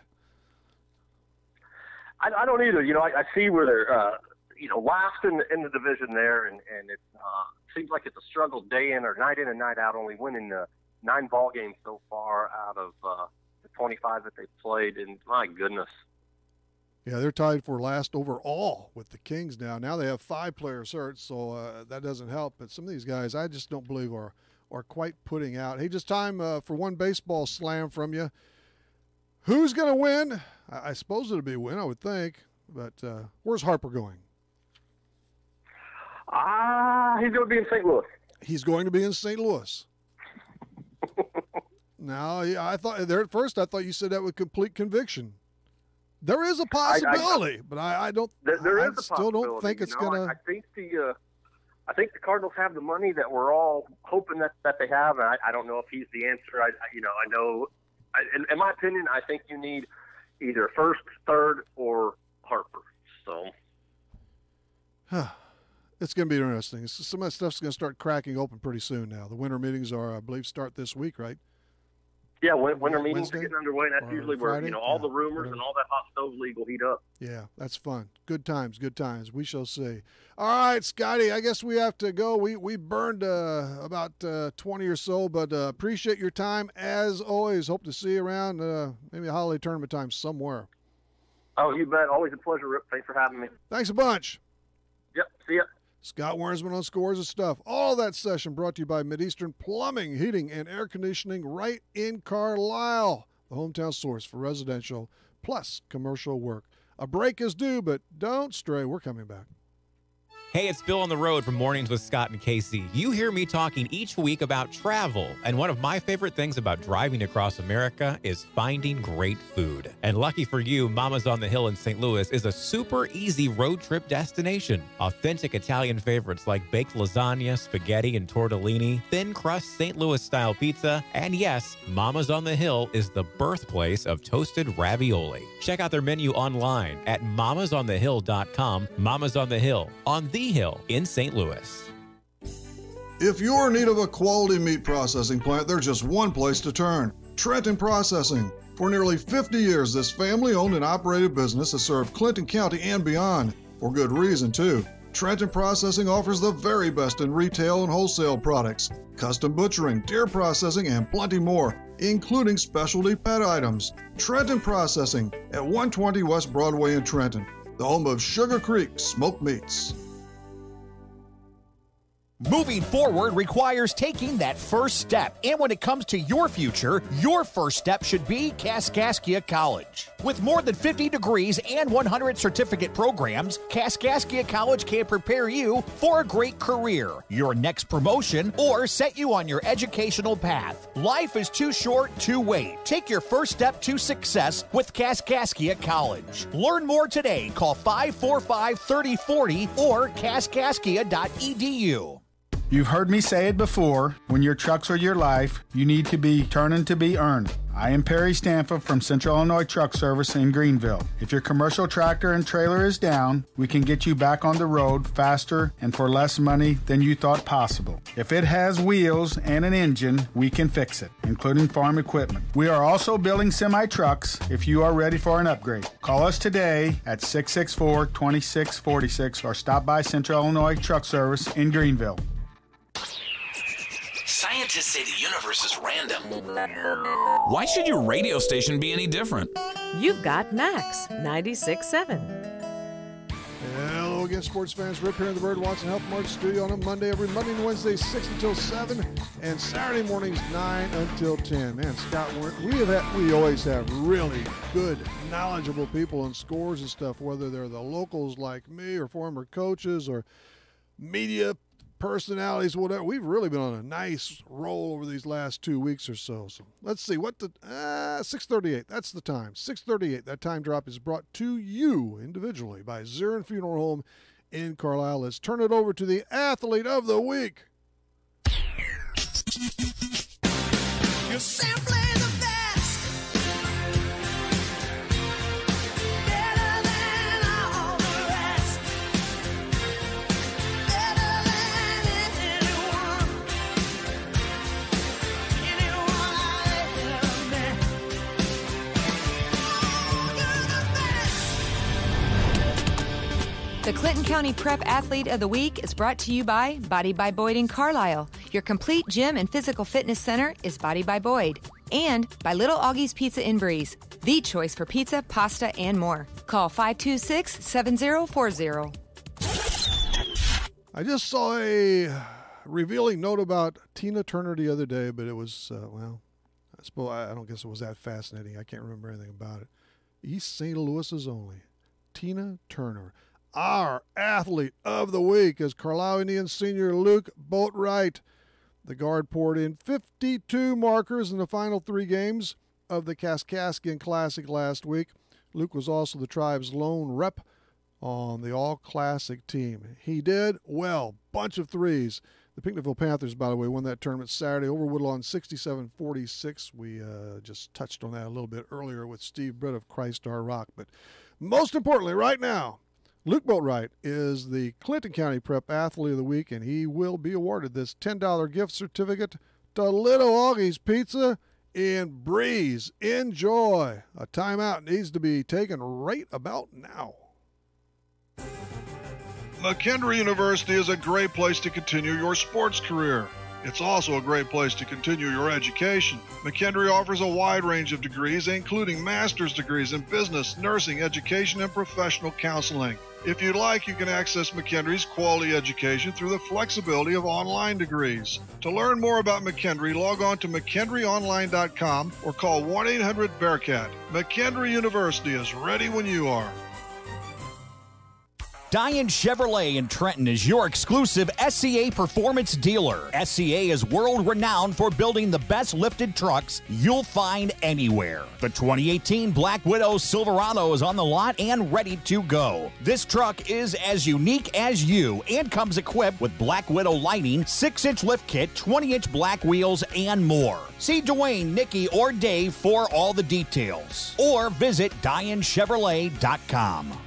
I don't either. I see where they're, last in the division there, and it seems like it's a struggle day in or night in and night out, only winning 9 ball games so far out of the 25 that they've played, and my goodness. Yeah, they're tied for last overall with the Kings now. Now they have 5 players hurt, so that doesn't help. But some of these guys I just don't believe are quite putting out. Hey, just time for one baseball slam from you. Who's going to win? I suppose it'll be a win, I would think. But where's Harper going? He's going to be in St. Louis. He's going to be in St. Louis. Now, I thought there at first I thought you said that with complete conviction. There is a possibility, but I don't. There is I still don't think it's going to. I think the Cardinals have the money that we're all hoping that they have, and I don't know if he's the answer. I know. In my opinion, I think you need either first, third, or Harper. So. It's going to be interesting. Some of that stuff's going to start cracking open pretty soon now. The winter meetings are, I believe, start this week, right? Yeah, winter meetings Wednesday? are getting underway, and that's Or usually where Friday? all the Yeah, rumors whatever. and all that hot stove league will heat up. Yeah, that's fun. Good times, good times. We shall see. All right, Scotty, I guess we have to go. We burned about 20 or so, but appreciate your time as always. Hope to see you around maybe a holiday tournament time somewhere. Oh, you bet. Always a pleasure, Rip. Thanks for having me. Thanks a bunch. Yep, see ya. Scott Warnsman on Scores of Stuff. All that session brought to you by Mideastern Plumbing, Heating, and Air Conditioning right in Carlisle, the hometown source for residential plus commercial work. A break is due, but don't stray. We're coming back. Hey, it's Bill on the road from Mornings with Scott and Casey. You hear me talking each week about travel, and one of my favorite things about driving across America is finding great food. And lucky for you, Mama's on the Hill in St. Louis is a super easy road trip destination. Authentic Italian favorites like baked lasagna, spaghetti, and tortellini, thin crust St. Louis style pizza, and yes, Mama's on the Hill is the birthplace of toasted ravioli. Check out their menu online at mamasonthehill.com. Mama's on the Hill, on the Hill in St. Louis. If you're in need of a quality meat processing plant, there's just one place to turn: Trenton Processing. For nearly 50 years, this family-owned and operated business has served Clinton County and beyond, for good reason, too. Trenton Processing offers the very best in retail and wholesale products, custom butchering, deer processing, and plenty more, including specialty pet items. Trenton Processing at 120 West Broadway in Trenton, the home of Sugar Creek Smoked Meats. Moving forward requires taking that first step. And when it comes to your future, your first step should be Kaskaskia College. With more than 50 degrees and 100 certificate programs, Kaskaskia College can prepare you for a great career, your next promotion, or set you on your educational path. Life is too short to wait. Take your first step to success with Kaskaskia College. Learn more today. Call 545-3040 or kaskaskia.edu. You've heard me say it before, when your trucks are your life, you need to be turning to be earned. I am Perry Stampa from Central Illinois Truck Service in Greenville. If your commercial tractor and trailer is down, we can get you back on the road faster and for less money than you thought possible. If it has wheels and an engine, we can fix it, including farm equipment. We are also building semi-trucks if you are ready for an upgrade. Call us today at 664-2646 or stop by Central Illinois Truck Service in Greenville. Scientists say the universe is random. Why should your radio station be any different? You've got Max 96.7. Hello again, sports fans. Rip here in the Bird Watson Health Mart studio on a Monday, every Monday and Wednesday, 6 until 7, and Saturday mornings, 9 until 10. Man, Scott, we always have really good, knowledgeable people in scores and stuff, whether they're the locals like me or former coaches or media personalities, whatever. We've really been on a nice roll over these last 2 weeks or so. So let's see what the 6:38. That's the time. 6:38. That time drop is brought to you individually by Zirin Funeral Home in Carlisle. Let's turn it over to the athlete of the week. You're simply the best. Better than all the rest. Better than anyone. Anyone I've ever met. The Clinton County Prep Athlete of the Week is brought to you by Body by Boyd in Carlisle. Your complete gym and physical fitness center is Body by Boyd. And by Little Augie's Pizza in Breeze, the choice for pizza, pasta, and more. Call 526-7040. I just saw a revealing note about Tina Turner the other day, but it was, I don't guess it was that fascinating. I can't remember anything about it. East St. Louis's only. Tina Turner. Our athlete of the week is Carlisle Indians senior Luke Boatwright. The guard poured in 52 markers in the final 3 games of the Kaskaskian Classic last week. Luke was also the tribe's lone rep on the All-Classic team. He did well. Bunch of threes. The Pinckneyville Panthers, by the way, won that tournament Saturday over Woodlawn 67-46. We just touched on that a little bit earlier with Steve Britt of Christ-Star Rock. But most importantly, right now, Luke Boatwright is the Clinton County Prep Athlete of the Week, and he will be awarded this $10 gift certificate to Little Augie's Pizza in Breeze. Enjoy. A timeout needs to be taken right about now. McKendree University is a great place to continue your sports career. It's also a great place to continue your education. McKendree offers a wide range of degrees, including master's degrees in business, nursing, education, and professional counseling. If you'd like, you can access McKendree's quality education through the flexibility of online degrees. To learn more about McKendree, log on to McKendreeOnline.com or call 1-800-BEARCAT. McKendree University is ready when you are. Diane Chevrolet in Trenton is your exclusive SCA performance dealer. SCA is world-renowned for building the best lifted trucks you'll find anywhere. The 2018 Black Widow Silverado is on the lot and ready to go. This truck is as unique as you and comes equipped with Black Widow lighting, 6-inch lift kit, 20-inch black wheels, and more. See Dwayne, Nikki, or Dave for all the details. Or visit DianeChevrolet.com.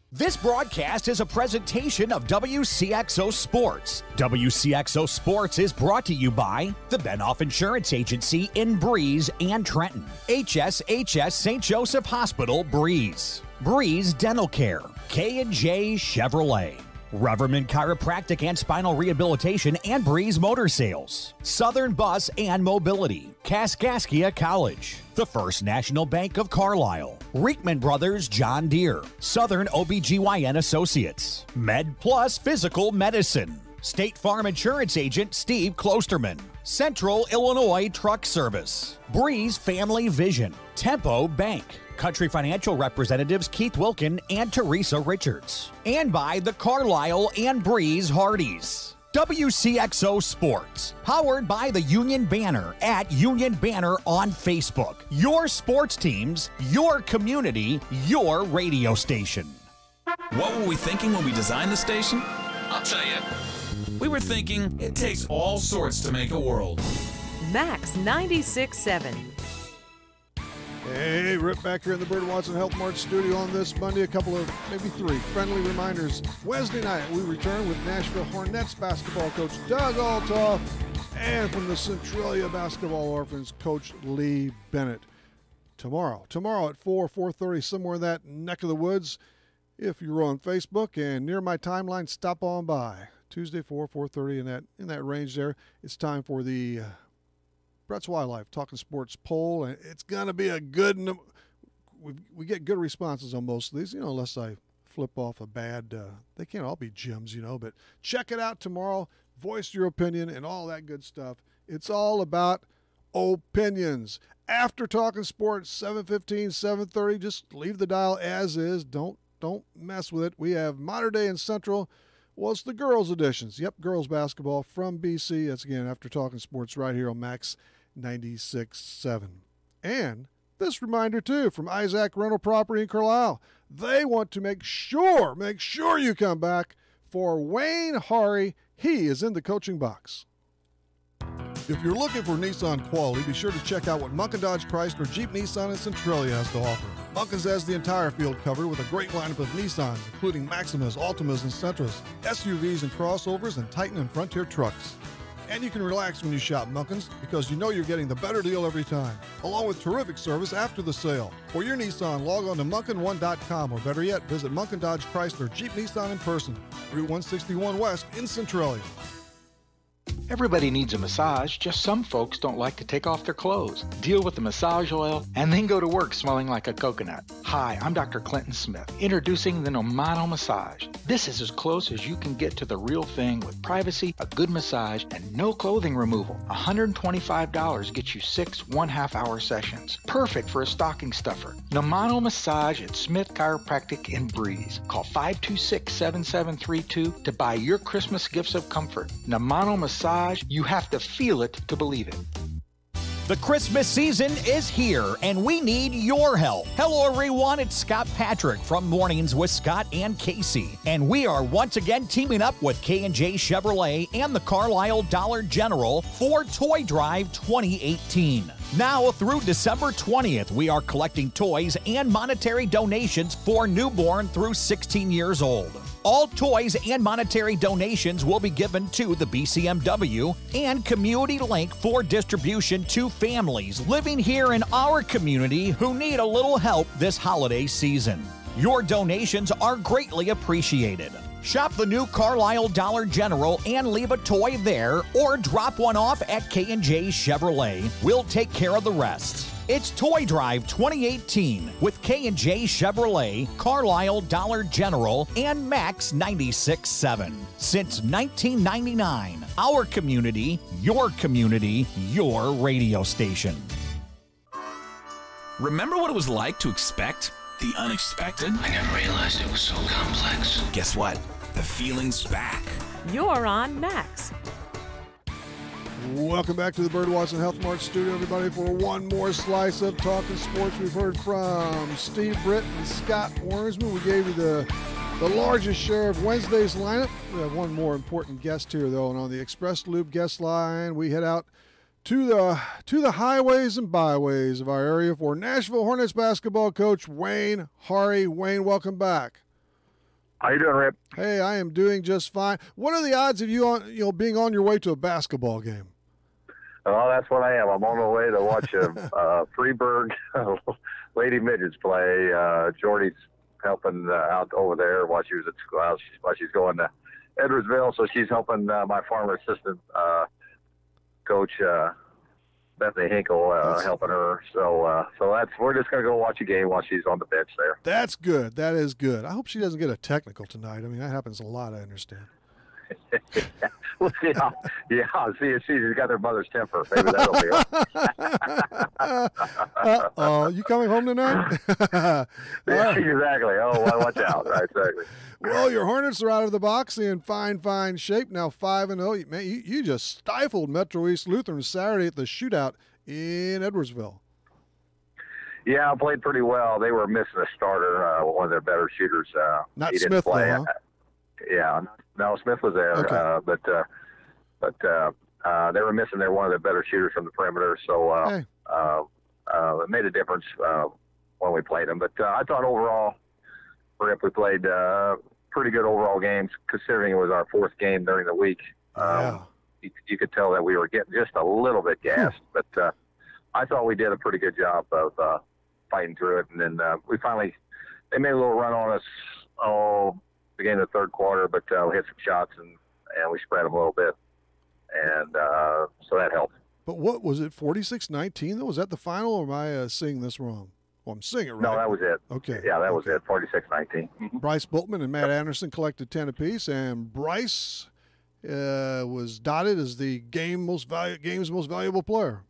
This broadcast is a presentation of Wcxo Sports. Wcxo Sports is brought to you by the Benoff Insurance Agency in Breeze and Trenton, HSHS St. Joseph Hospital, Breeze, Breeze Dental Care, K&J Chevrolet, Reverman Chiropractic and Spinal Rehabilitation and Breeze Motor Sales, Southern Bus and Mobility, Kaskaskia College, the First National Bank of Carlisle, Reekman Brothers John Deere, Southern OBGYN Associates, Med Plus Physical Medicine, State Farm Insurance Agent Steve Klosterman, Central Illinois Truck Service, Breeze Family Vision, Tempo Bank, Country Financial representatives Keith Wilkin and Teresa Richards, and by the Carlisle and Breeze Hardys. WCXO Sports, powered by the Union Banner at Union Banner on Facebook. Your sports teams, your community, your radio station. What were we thinking when we designed the station? I'll tell you. We were thinking it takes all sorts to make a world. Max 96.7. Hey, Rip back here in the Bird Watson Health Mart studio on this Monday. A couple of, maybe three, friendly reminders. Wednesday night, we return with Nashville Hornets basketball coach Doug Altoff and from the Centralia Basketball Orphans, Coach Lee Bennett. Tomorrow at 4:30, somewhere in that neck of the woods. If you're on Facebook and near my timeline, stop on by. Tuesday, 4:30 in that range there. It's time for the Brett's Wildlife Talking Sports poll, and it's going to be a good we get good responses on most of these, unless I flip off a bad they can't all be gems, but check it out tomorrow. Voice your opinion and all that good stuff. It's all about opinions. After Talking Sports, 7:15, 7:30, just leave the dial as is. Don't mess with it. We have Modern Day and Central. Well, it's the girls' editions. Yep, girls basketball from BC. That's, again, After Talking Sports right here on Max 96.7. And this reminder, too, from Isaac Rental Property in Carlisle. They want to make sure you come back for Wayne Hari. He is in the coaching box. If you're looking for Nissan quality, be sure to check out what Munkin Dodge Chrysler Jeep Nissan and Centralia has to offer. Munkin's has the entire field covered with a great lineup of Nissans, including Maximas, Altimas, and Sentras, SUVs and crossovers, and Titan and Frontier trucks. And you can relax when you shop Munkin's because you know you're getting the better deal every time, along with terrific service after the sale. For your Nissan, log on to Munkin1.com, or better yet, visit Munkin Dodge Chrysler Jeep Nissan in person, Route 161 West in Centralia. Everybody needs a massage, just some folks don't like to take off their clothes, deal with the massage oil, and then go to work smelling like a coconut. Hi, I'm Dr. Clinton Smith, introducing the Nomano Massage. This is as close as you can get to the real thing with privacy, a good massage, and no clothing removal. $125 gets you 6 one-half-hour sessions. Perfect for a stocking stuffer. Nomano Massage at Smith Chiropractic in Breeze. Call 526-7732 to buy your Christmas gifts of comfort. Nomano Massage, you have to feel it to believe it. The Christmas season is here, and we need your help. Hello, everyone. It's Scott Patrick from Mornings with Scott and Casey, and we are once again teaming up with K&J Chevrolet and the Carlisle Dollar General for Toy Drive 2018. Now through December 20th, we are collecting toys and monetary donations for newborn through 16 years old. All toys and monetary donations will be given to the BCMW and Community Link for distribution to families living here in our community who need a little help this holiday season. Your donations are greatly appreciated. Shop the new Carlisle Dollar General and leave a toy there or drop one off at K&J Chevrolet. We'll take care of the rest. It's Toy Drive 2018 with K&J Chevrolet, Carlisle Dollar General, and Max 96.7. Since 1999, our community, your radio station. Remember what it was like to expect the unexpected? I never realized it was so complex. Guess what? The feeling's back. You're on Max. Welcome back to the Bird Watson Health Mart studio, everybody, for one more slice of Talking Sports. We've heard from Steve Britt and Scott Wormsman. We gave you the largest share of Wednesday's lineup. We have one more important guest here, though, and on the Express Loop guest line, we head out to the highways and byways of our area for Nashville Hornets basketball coach Wayne Hari. Wayne, welcome back. How you doing, Rip? Hey, I am doing just fine. What are the odds of you being on your way to a basketball game? Oh, that's what I am. I'm on my way to watch Freeburg Lady Midgets play. Jordy's helping out over there while she was at school. While she's going to Edwardsville, so she's helping my former assistant coach Bethany Hinkle helping her. So we're just gonna go watch a game while she's on the bench there. That's good. That is good. I hope she doesn't get a technical tonight. I mean, that happens a lot, I understand. We'll see how, see if she's got her mother's temper. Maybe that'll be it. Oh, you coming home tonight? Yeah, exactly. Oh, well, watch out. Right, exactly. Well, your Hornets are out of the box in fine shape. Now 5-0. Man, you just stifled Metro East Lutheran Saturday at the shootout in Edwardsville. Yeah, played pretty well. They were missing a starter, one of their better shooters. Not he Smith, didn't play. though, huh? Yeah, no, Smith was there, Okay. but they were missing one of their better shooters from the perimeter. So it made a difference when we played them. But I thought overall, Rip, we played pretty good overall games, considering it was our fourth game during the week. You could tell that we were getting just a little bit gassed, but I thought we did a pretty good job of fighting through it. And then they made a little run on us, beginning of the third quarter, but we hit some shots and we spread them a little bit. And so that helped. But what was it, 46-19 though? Was that the final, or am I seeing this wrong? Well, I'm seeing it right. No, that was it. Okay. Yeah, that was it, 46-19. Bryce Bultman and Matt Anderson collected 10 apiece, and Bryce was dotted as the game's most valuable player.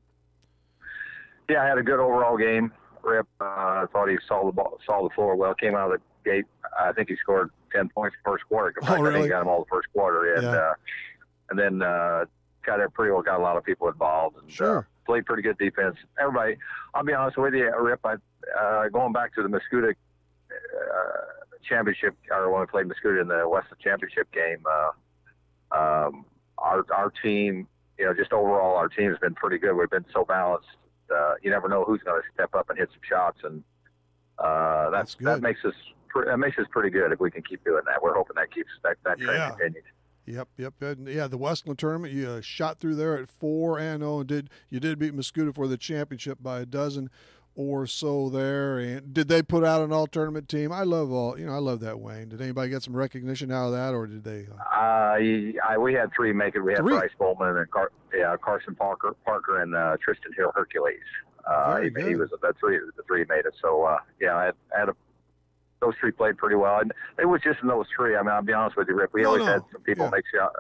Yeah, I had a good overall game, Rip. I thought he saw the floor well, came out of the gate. I think he scored 10 points first quarter. In fact, I think he got them all the first quarter. And then got a lot of people involved. And, played pretty good defense. Everybody, I'll be honest with you, Rip, going back to the Mascoutah championship, or when we played Mascoutah in the Western Championship game, our team, just overall, our team has been pretty good. We've been so balanced. You never know who's going to step up and hit some shots, and that makes us pretty good if we can keep doing that. We're hoping that keeps that trend continues. Yep. Yeah, the Westland tournament, you shot through there at 4-0, and you did beat Mascoutah for the championship by a dozen or so there. And did they put out an all-tournament team? I love that, Wayne. Did anybody get some recognition out of that, or did they? We had three make it. We had Bryce Bowman and Carson Parker, and Tristan Hill Hercules. He was the three made it. So I had those three played pretty well, and it was just in those three. I mean, I'll be honest with you, Rip. We always had some people make shots,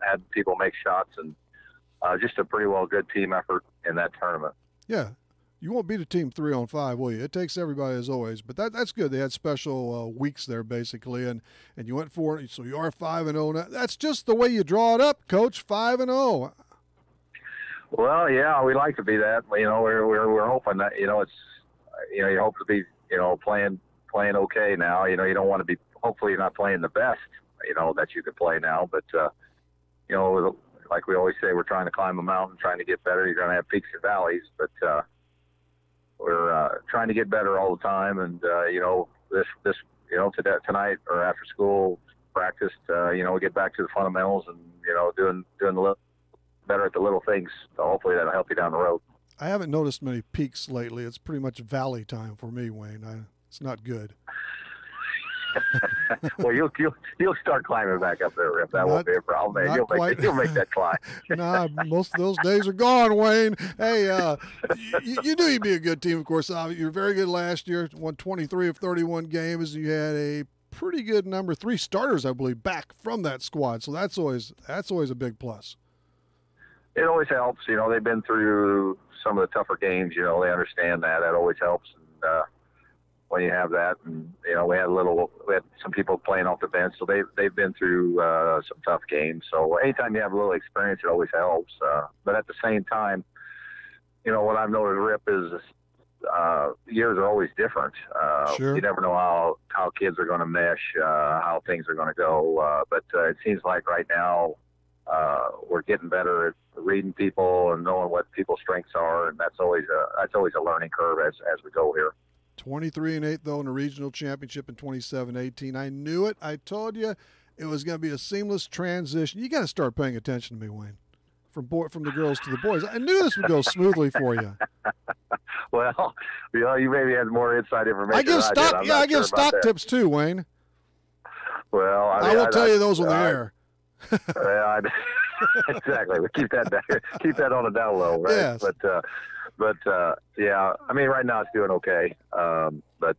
had people make shots, and just a pretty good team effort in that tournament. Yeah, you won't beat a team 3-on-5, will you? It takes everybody as always, but that's good. They had special weeks there basically, and you went for it, so you are 5-0. That's just the way you draw it up, Coach. 5-0. Well, yeah, we like to be that. We're hoping that you hope to be playing okay now. You don't want to be, hopefully you're not playing the best, that you could play now, but like we always say, we're trying to climb a mountain, trying to get better. You're going to have peaks and valleys, but we're trying to get better all the time. And this tonight or after school practice, we get back to the fundamentals and doing a little better at the little things. So hopefully that'll help you down the road. I haven't noticed many peaks lately. It's pretty much valley time for me, Wayne. It's not good. Well, you'll start climbing back up there, Rip. That won't be a problem. Man. You'll make that climb. Nah, most of those days are gone, Wayne. Hey, you knew you'd be a good team, of course. You were very good last year. Won 23 of 31 games. You had a pretty good number, 3 starters, I believe, back from that squad. So that's always a big plus. It always helps. They've been through some of the tougher games. They understand that. That always helps. And when you have that, and we had some people playing off the bench, so they've been through some tough games. So anytime you have a little experience, it always helps. But at the same time, what I've noticed, Rip, is years are always different. Sure. You never know how kids are going to mesh, how things are going to go. But it seems like right now we're getting better at reading people and knowing what people's strengths are, and that's always a learning curve as we go here. 23-8 though in the regional championship in 27-18. I knew it. I told you it was going to be a seamless transition. You got to start paying attention to me, Wayne. From the girls to the boys. I knew this would go smoothly for you. Well, you maybe had more inside information. I give stock tips too, Wayne. Well, I will tell you those on the air. Exactly. We keep that on the down low, right? Yes. But yeah, I mean, right now it's doing okay. But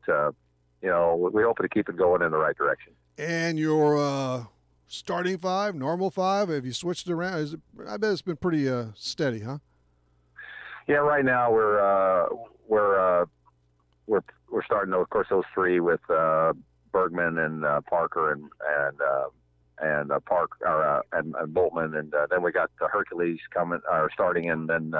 we hope to keep it going in the right direction. And your starting 5, normal 5, have you switched it around? I bet it's been pretty steady, huh? Yeah, right now we're starting, of course, those 3 with Bergman and Parker and Boltman, and then we got the Hercules starting, and then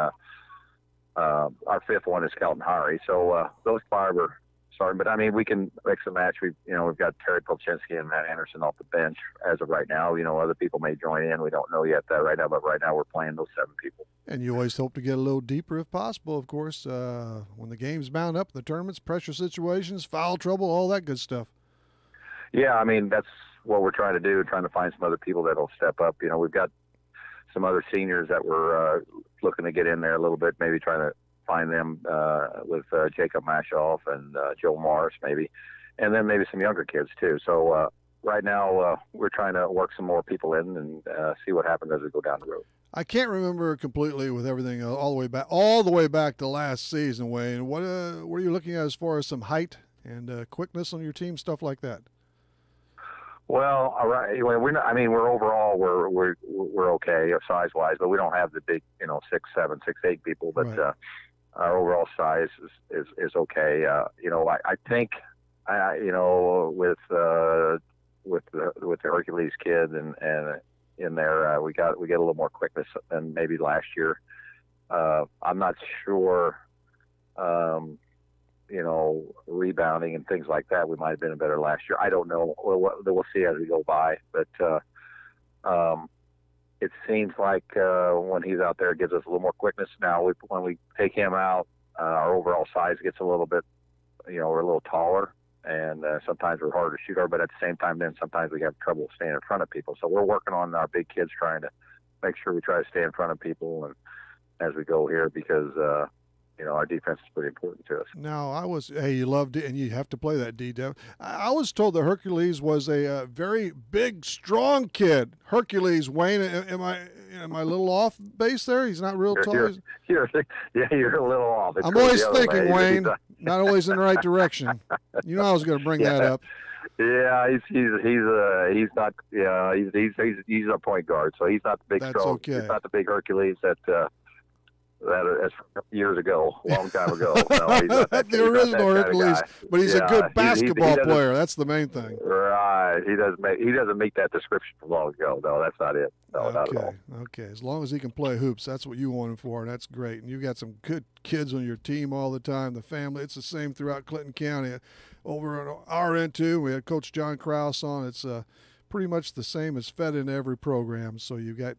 our 5th one is Kelton Hari. So those 5 are starting, but I mean we can mix and match. We've got Terry Polchinski and Matt Anderson off the bench as of right now. Other people may join in. We don't know yet that right now, but right now we're playing those 7 people. And you always hope to get a little deeper if possible, of course. When the game's bound up, the tournaments, pressure situations, foul trouble, all that good stuff. Yeah, I mean that's what we're trying to do, trying to find some other people that'll step up. We've got some other seniors that we're looking to get in there a little bit, maybe trying to find them with Jacob Mashoff and Joe Morris maybe, and then maybe some younger kids too. So right now we're trying to work some more people in and see what happens as we go down the road. I can't remember completely with everything all the way back to last season, Wayne. What are you looking at as far as some height and quickness on your team, stuff like that? Well, all right. We're not. I mean, we're okay size wise, but we don't have the big 6'7", 6'8" people. But right. Our overall size is okay. I think with the Hercules kid and in there we get a little more quickness than maybe last year. I'm not sure. Rebounding and things like that, we might have been better last year. I don't know. We'll see as we go by. But it seems like when he's out there, it gives us a little more quickness. Now, when we take him out, our overall size gets a little bit, we're a little taller, and sometimes we're harder to shoot over. But at the same time, then sometimes we have trouble staying in front of people. So we're working on our big kids, trying to make sure we try to stay in front of people and as we go here, because our defense is pretty important to us. Now, you loved it, and you have to play that D-Dev. I was told that Hercules was a very big, strong kid. Hercules, Wayne, am I a little off base there? He's not real tall. You're a little off. I'm always thinking, Wayne, not always in the right direction. You know I was going to bring that up. Yeah, he's not. Yeah, he's a point guard, so he's not the big strong. Okay. He's not the big Hercules that is years ago, a long time ago. No, he's not the original Hercules, but he's a good basketball player. That's the main thing. Right. He doesn't meet that description from long ago. No, that's not it. No, not at all. Okay. As long as he can play hoops, that's what you want him for, and that's great. And you've got some good kids on your team all the time. The family, it's the same throughout Clinton County. Over at our end too, we had Coach John Krause on. It's pretty much the same as fed in every program. So you got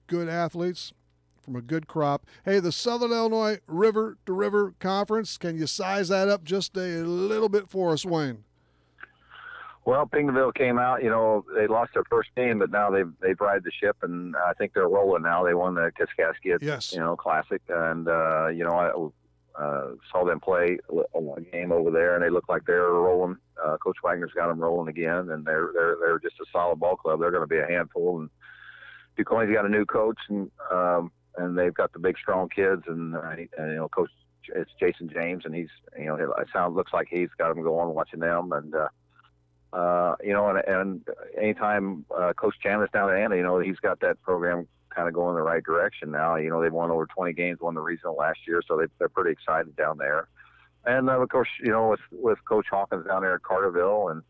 good athletes from a good crop. Hey, the Southern Illinois River to River Conference, can you size that up just a little bit for us, Wayne? Well, Pinckneyville came out. They lost their first game, but now they've ride the ship, and I think they're rolling now. They won the Kaskaskia, Classic, and I saw them play a game over there, and they look like they're rolling. Coach Wagner's got them rolling again, and they're just a solid ball club. They're going to be a handful. And DuQuoin's got a new coach, and they've got the big, strong kids, and Coach it's Jason James, and he's looks like he's got them going. Watching them, and and anytime Coach Chandler's down at Anna, he's got that program kind of going in the right direction now. They've won over 20 games, won the regional last year, so they're pretty excited down there. And of course, with Coach Hawkins down there at Carterville, and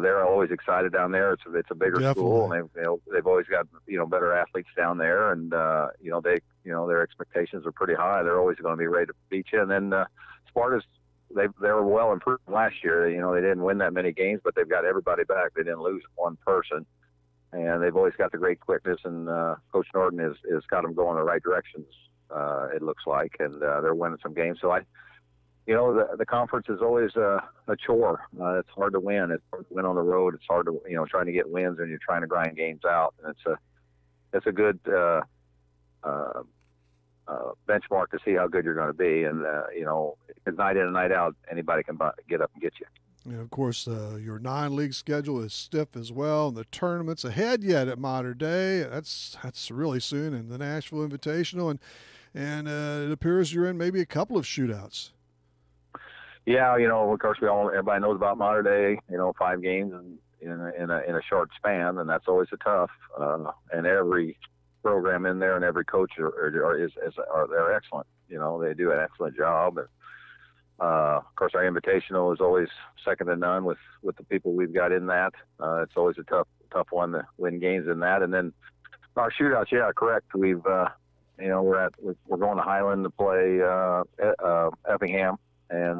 they're always excited down there. It's a bigger school, and they've always got better athletes down there, and their expectations are pretty high. They're always going to be ready to beat you. And then Sparta's. They were well improved last year. They didn't win that many games, but they've got everybody back. They didn't lose one person, and they've always got the great quickness. And Coach Norton has got them going in the right directions. It looks like, and they're winning some games. So the conference is always a chore. It's hard to win. It's hard to win on the road. It's hard to trying to get wins, and you're trying to grind games out. And it's a good benchmark to see how good you're going to be. And night in and night out, anybody can get up and get you. And of course, your non-league schedule is stiff as well, and the tournament's ahead yet at Mater Day. That's really soon, and the Nashville Invitational, and it appears you're in maybe a couple of shootouts. Yeah, of course, everybody knows about Mater Day. 5 games in a short span, and that's always a tough. And every program in there and every coach they're excellent. They do an excellent job. And, of course, our invitational is always second to none with the people we've got in that. It's always a tough one to win games in that. And then our shootouts, yeah, correct. We've we're going to Highland to play Effingham and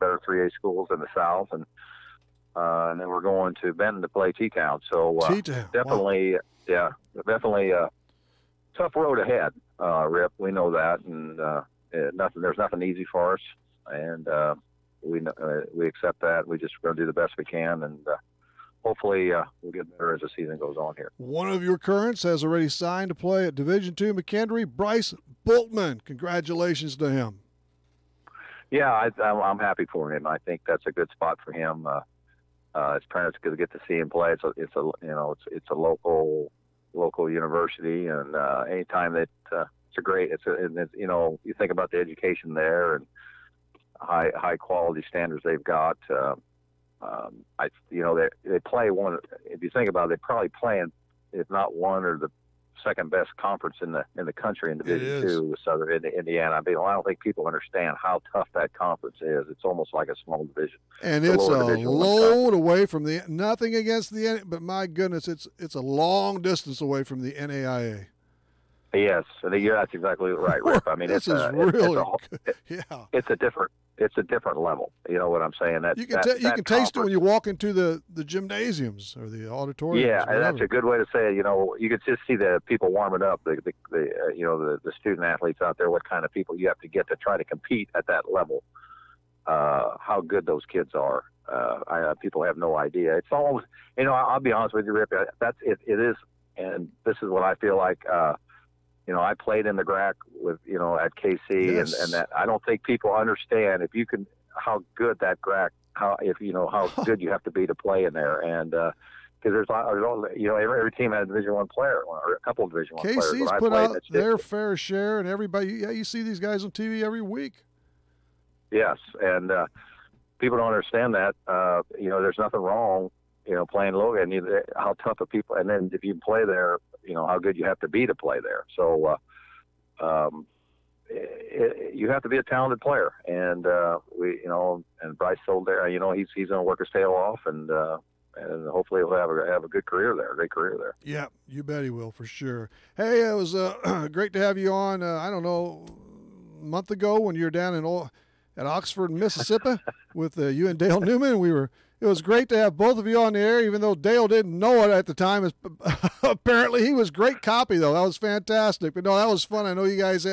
better 3A schools in the South, and then we're going to Benton to play T-Town. So definitely, wow. Yeah, definitely a tough road ahead, Rip. We know that, and there's nothing easy for us, and we accept that. We just going to do the best we can, and hopefully we'll get better as the season goes on here. One of your currents has already signed to play at Division II McKendree, Bryce Bultman. Congratulations to him. Yeah, I'm happy for him. I think that's a good spot for him. His parents could get to see him play. It's a local university, and anytime that it's a great. You think about the education there and high quality standards they've got. They play one. If you think about it, they're probably playing, if not one or the second best conference in the country in Division II with Southern Indiana. I don't think people understand how tough that conference is. It's almost like a small division. And it's a load away from nothing against the, but my goodness, it's a long distance away from the NAIA. Yes, that's exactly right, Rip. I mean, it's a different level. You know what I'm saying? You can taste it when you walk into the gymnasiums or the auditoriums. Yeah, and that's a good way to say it. You could just see the people warming up, the student athletes out there, what kind of people you have to get to try to compete at that level. How good those kids are. People have no idea. It's all, I'll be honest with you, Rip. It is, and this is what I feel like. I played in the GRAC with, at KC, yes. and that I don't think people understand how good that GRAC, how good you have to be to play in there, and because every team had a Division I player or a couple of Division I players. KC's put out their fair share, and everybody, you see these guys on TV every week. Yes, and people don't understand that. There's nothing wrong, playing Logan. How tough are people, and then if you play there, how good you have to be to play there. So you have to be a talented player, and and Bryce sold there. He's going to work his tail off, and hopefully he'll have a good career there, a great career there. Yeah, you bet he will for sure. Hey, it was great to have you on. I don't know, a month ago when you were down at Oxford, Mississippi, with you and Dale Newman. We were It was great to have both of you on the air, even though Dale didn't know it at the time. Apparently, he was great copy, though. That was fantastic. But no, that was fun. I know you guys.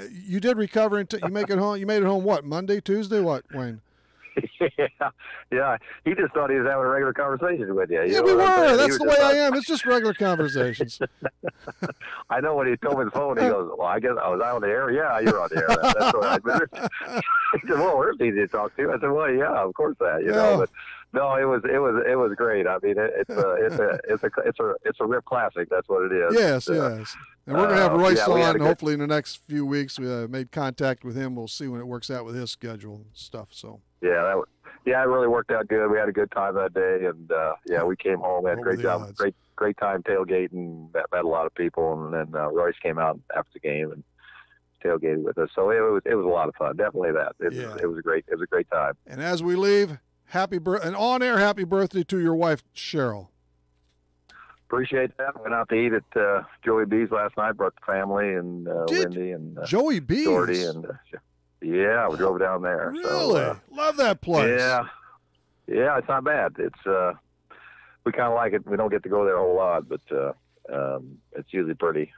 You did recover and you make it home. You made it home. What, Monday, Tuesday? What, Wayne? Yeah. He just thought he was having a regular conversation with you. Yeah, we were. That's the way I am. It's just regular conversations. I know when he told me the phone, he goes, "Well, I guess I was out on the air." Yeah, you're on the air. That's what he said, "Well, we're easy to talk to." I said, "Well, yeah, of course that." You know, but no, it was great. I mean, it's a Rip classic. That's what it is. Yes. And we're gonna have Royce on hopefully in the next few weeks. We made contact with him. We'll see when it works out with his schedule and stuff. So yeah, it really worked out good. We had a good time that day, and we came home. We had a great job, great time tailgating. Met a lot of people, and then Royce came out after the game and tailgated with us. So it was a lot of fun. Definitely that. It was a great time. And as we leave, an on-air happy birthday to your wife, Cheryl. Appreciate that. Went out to eat at Joey B's last night. Brought the family and Wendy and Joey B's. Jordy and yeah, we drove down there. Really? So, love that place. Yeah, it's not bad. It's we kind of like it. We don't get to go there a whole lot, but it's usually pretty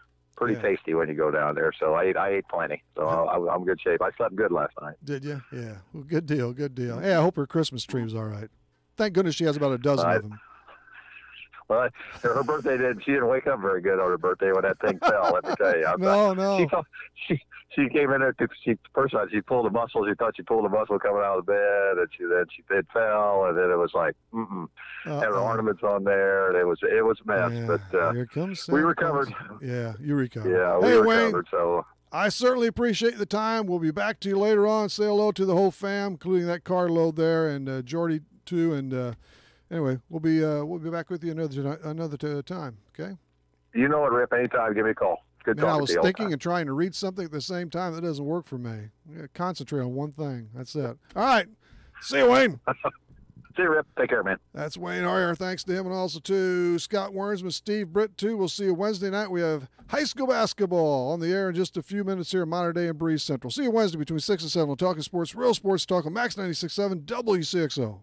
tasty when you go down there. So I ate plenty. So I'm in good shape. I slept good last night. Did you? Yeah. Well, good deal. Hey, I hope her Christmas tree was all right. Thank goodness she has about a dozen of them. Well, her birthday she didn't wake up very good on her birthday when that thing fell. Let me tell you. No. She came in there. First time she pulled a muscle. She thought she pulled a muscle coming out of the bed, and it fell, and then it was like, had her ornaments on there, and it was a mess. Yeah, but here comes we recovered. Yeah, you recovered. Yeah, we recovered. Wayne, so I certainly appreciate the time. We'll be back to you later on. Say hello to the whole fam, including that carload there, and Jordy too, and. Anyway, we'll be back with you another time. Okay. You know what, Rip? Anytime, give me a call. Good talking to you. I was thinking and trying to read something at the same time. That doesn't work for me. Concentrate on one thing. That's it. All right. See you, Wayne. See you, Rip. Take care, man. That's Wayne Hoyer. Thanks to him, and also to Scott Wernsman, Steve Britt, too. We'll see you Wednesday night. We have high school basketball on the air in just a few minutes here in Mater Dei and Breeze Central. See you Wednesday between 6 and 7 on Talkin' Sports, Real Sports Talk on Max 96.7 WCXO.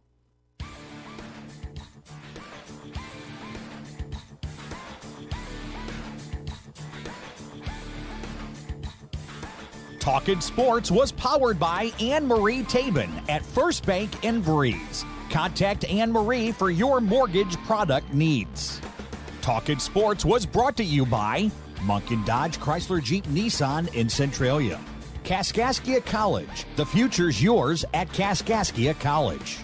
Talkin' Sports was powered by Anne-Marie Tabin at First Bank in Breeze. Contact Anne-Marie for your mortgage product needs. Talkin' Sports was brought to you by Munkin Dodge Chrysler Jeep Nissan in Centralia. Kaskaskia College. The future's yours at Kaskaskia College.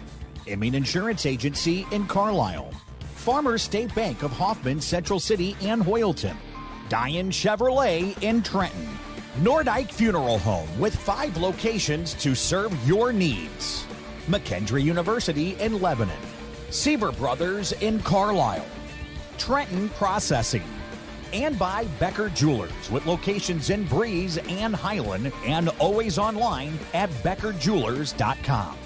Emin Insurance Agency in Carlisle. Farmers State Bank of Hoffman, Central City and Hoyleton. Diane Chevrolet in Trenton. Nordyke Funeral Home with 5 locations to serve your needs. McKendree University in Lebanon. Seaver Brothers in Carlisle. Trenton Processing. And by Becker Jewelers with locations in Breeze and Highland and always online at beckerjewelers.com.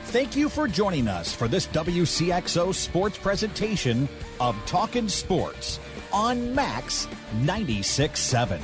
Thank you for joining us for this WCXO sports presentation of Talkin' Sports on Max 96.7.